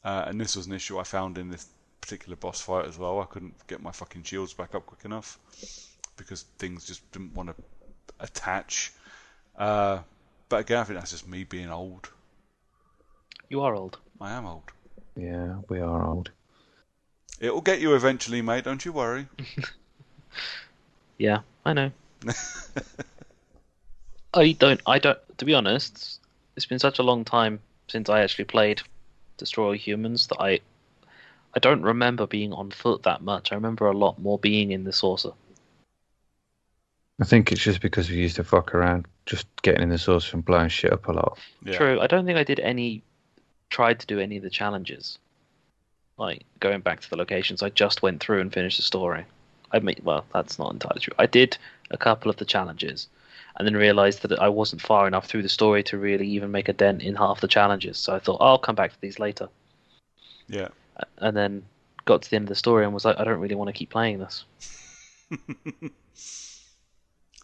And this was an issue I found in this particular boss fight as well. I couldn't get my fucking shields back up quick enough because things just didn't want to attach. But again, I think that's just me being old. You are old. I am old. Yeah, we are old. It'll get you eventually, mate. Don't you worry. Yeah, I know. I don't. To be honest, it's been such a long time since I actually played Destroy All Humans that I don't remember being on foot that much. I remember a lot more being in the saucer. I think it's just because we used to fuck around, just getting in the saucer and blowing shit up a lot. Yeah. True. I don't think I tried to do any of the challenges. Like, going back to the locations, I just went through and finished the story. Well, that's not entirely true. I did a couple of the challenges, and then realised that I wasn't far enough through the story to really even make a dent in half the challenges. So I thought, I'll come back to these later. Yeah. And then got to the end of the story and was like, I don't really want to keep playing this.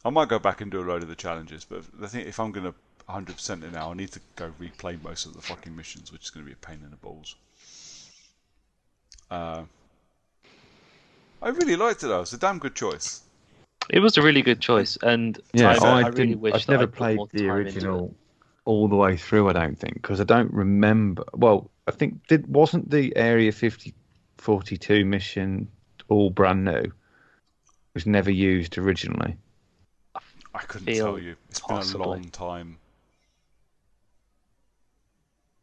I might go back and do a load of the challenges, but I think if I'm going to 100% it now, I need to go replay most of the fucking missions, which is going to be a pain in the balls. I really liked it though. It's a damn good choice. It was a really good choice, and yeah, I really wish I've never played the original all the way through. I don't think, because I don't remember. Well, I think wasn't the Area 42 mission all brand new? It was never used originally. I couldn't tell you. It's been a long time.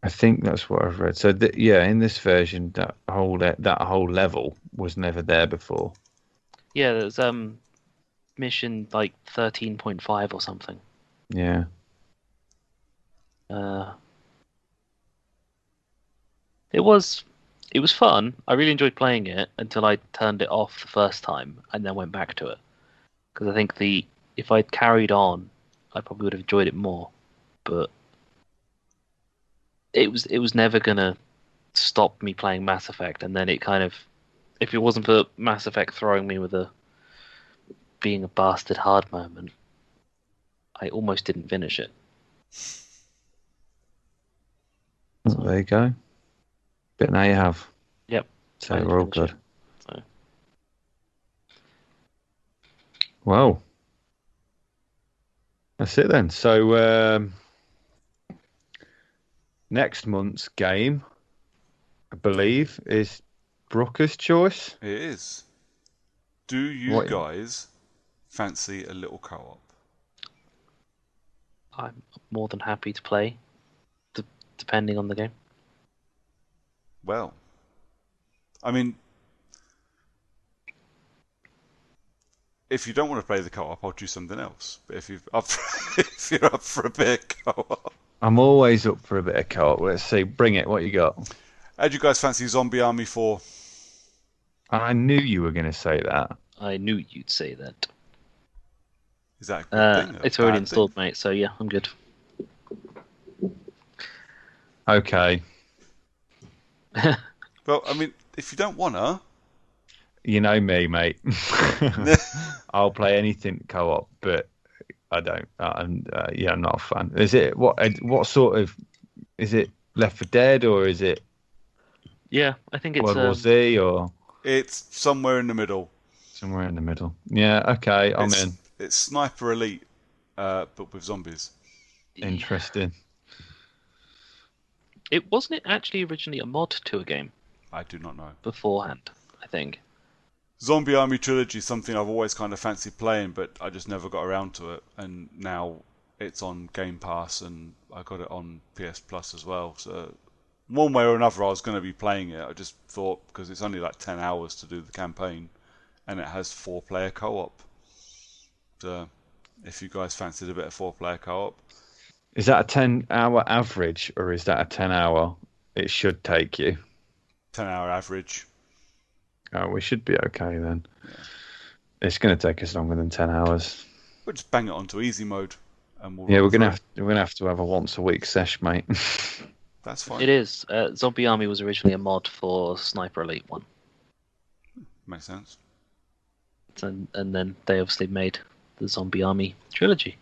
I think that's what I've read. So in this version, that whole level was never there before. Yeah, there's mission like 13.5 or something. Yeah. It was fun. I really enjoyed playing it until I turned it off the first time and then went back to it. Because I think if I'd carried on, I probably would have enjoyed it more. But it was never gonna stop me playing Mass Effect, and then it kind of, if it wasn't for Mass Effect throwing me with being a bastard hard moment, I almost didn't finish it. So, there you go. But now you have. Yep. So we're all good. So. Well, that's it then. So next month's game, I believe, is Brooker's choice. It is. Do you guys fancy a little co-op? I'm more than happy to play, depending on the game. Well, I mean, if you don't want to play the co-op, I'll do something else. But if if you're up for a bit of co-op, I'm always up for a bit of co-op. Let's see. Bring it. What you got? how do you guys fancy Zombie Army 4? I knew you were going to say that. I knew you'd say that. Is that a good thing? It's already installed, mate. So yeah, I'm good. Okay. Well, I mean, if you don't wanna, You know me, mate. I'll play anything co-op, but I don't. I'm not a fan. Is it what sort of? Is it Left 4 Dead or is it Yeah, I think it's World War Z or it's somewhere in the middle. somewhere in the middle? Yeah, okay, I'm in. It's Sniper Elite, but with zombies. Interesting. It wasn't it actually originally a mod to a game I do not know. beforehand. I think. Zombie Army Trilogy is something I've always kind of fancied playing, but I just never got around to it. And now it's on Game Pass, and I got it on PS Plus as well. So one way or another, I was going to be playing it. I just thought because it's only like 10 hours to do the campaign, and it has 4-player co-op. So if you guys fancied a bit of 4-player co-op, Is that a 10-hour average or is that a 10-hour it should take you? 10-hour average. Oh, we should be okay then. Yeah. It's going to take us longer than 10 hours. We'll just bang it onto easy mode, and we'll we're gonna have to have a once a week sesh, mate. That's fine. It is. Zombie Army was originally a mod for Sniper Elite 1. Makes sense. And then they obviously made the Zombie Army trilogy.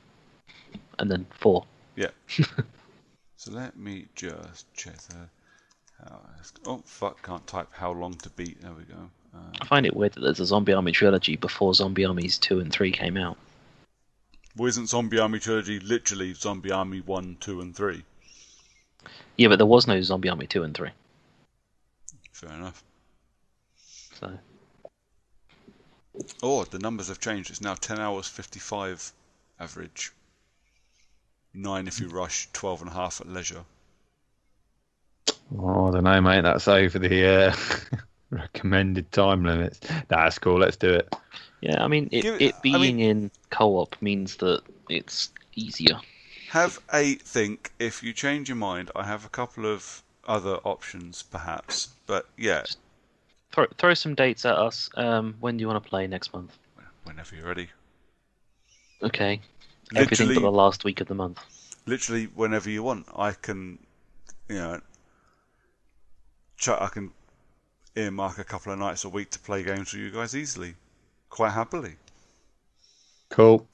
And then 4. Yeah. So let me just check the... Oh, fuck, can't type how long to beat. There we go. I find it weird that there's a Zombie Army trilogy before Zombie Armies 2 and 3 came out. Well, isn't Zombie Army Trilogy literally Zombie Army 1, 2 and 3? Yeah, but there was no Zombie Army 2 and 3. Fair enough. So... Oh, the numbers have changed. It's now 10 hours 55 average. 9 if you rush, 12.5 at leisure. Oh, I don't know, mate. That's over the recommended time limits. That's cool. Let's do it. Yeah, I mean, it being in co-op means that it's easier. Have a think. If you change your mind, I have a couple of other options, perhaps. But yeah. Just throw some dates at us. When do you want to play next month? Whenever you're ready. Okay. Everything but the last week of the month. Literally, whenever you want. I can, I can earmark a couple of nights a week to play games with you guys easily, quite happily. Cool.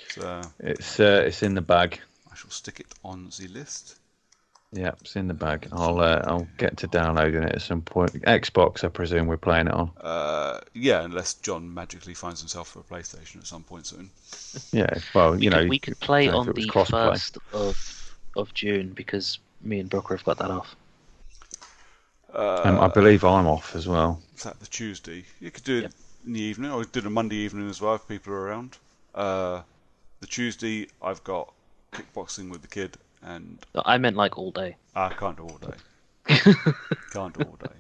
So it's in the bag. I shall stick it on the list. Yeah, it's in the bag. I'll get to downloading it at some point. Xbox, I presume we're playing it on. Yeah, unless John magically finds himself for a PlayStation at some point soon. Yeah, well, we could play on the crossplay. 1st of June because me and Brooker have got that off. I believe I'm off as well. Is that the Tuesday? You could do it in the evening, or do it a Monday evening as well if people are around. The Tuesday, I've got kickboxing with the kid, and I meant like all day. I can't do all day. Can't do all day.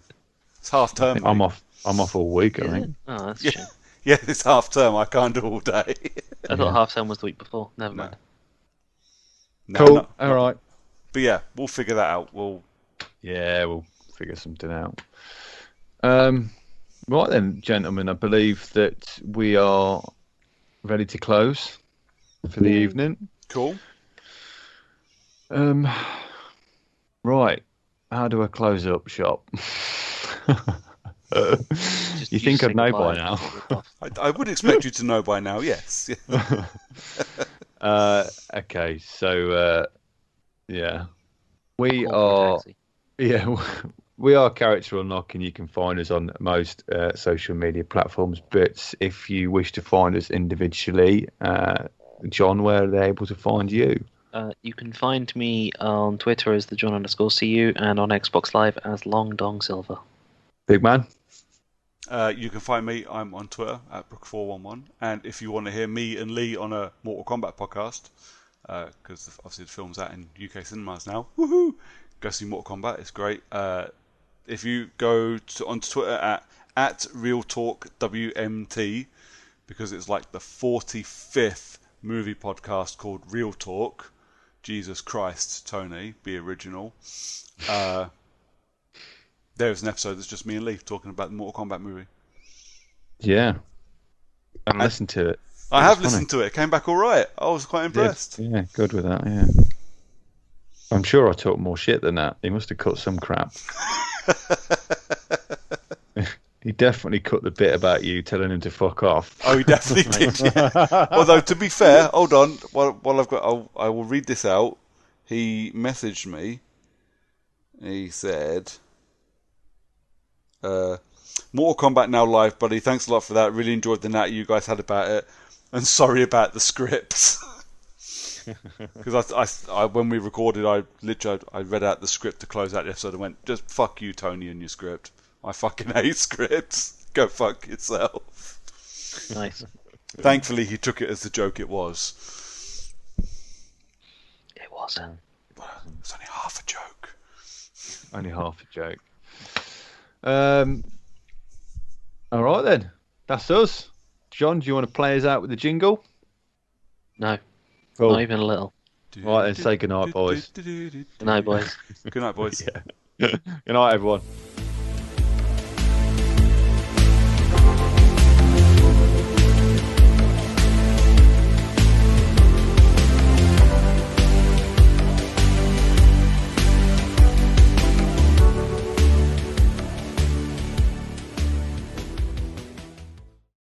It's half term. I'm off all week, I think. Oh, that's true. Yeah, it's half term. I can't do all day. I thought half term was the week before. Never mind. No, cool. All right. But yeah, we'll figure that out. We'll figure something out. Right then, gentlemen, I believe that we are ready to close for the evening. Cool. Right. How do I close up shop? You think I'd know by now? I would expect you to know by now, yes. Okay, so we are we are Character Unlock, and you can find us on most social media platforms. But if you wish to find us individually, John, where are they able to find you? You can find me on Twitter as the John_CU and on Xbox Live as Long Dong Silver. Big man. You can find me. I'm on Twitter at Brook411. And if you want to hear me and Lee on a Mortal Kombat podcast, because obviously the film's out in UK cinemas now, woohoo! Go see Mortal Kombat. It's great. If you go onto Twitter at RealTalkWMT, because it's like the 45th movie podcast called Real Talk. Jesus Christ, Tony, be original. There's an episode that's just me and Lee talking about the Mortal Kombat movie. Yeah. I haven't listened to it. I have listened to it. It came back all right. I was quite impressed. Yeah, good with that, yeah. I'm sure I talked more shit than that. He must have cut some crap. He definitely cut the bit about you telling him to fuck off. Oh, he definitely did. Yeah. Although, to be fair, hold on. While I've got, I will read this out. He messaged me. He said, "Mortal Kombat now live, buddy. Thanks a lot for that. Really enjoyed the nat you guys had about it, and sorry about the scripts." Because I when we recorded, I read out the script to close out the episode and went, "Just fuck you, Tony, and your script. I fucking hate scripts. Go fuck yourself." Nice. Thankfully, he took it as the joke it was. It wasn't. It's only half a joke. Only half a joke. All right then. That's us. John, do you want to play us out with the jingle? No. Cool. Not even a little. Right then, say goodnight, boys. Good night, boys. Good night, boys. Yeah. Good night, everyone.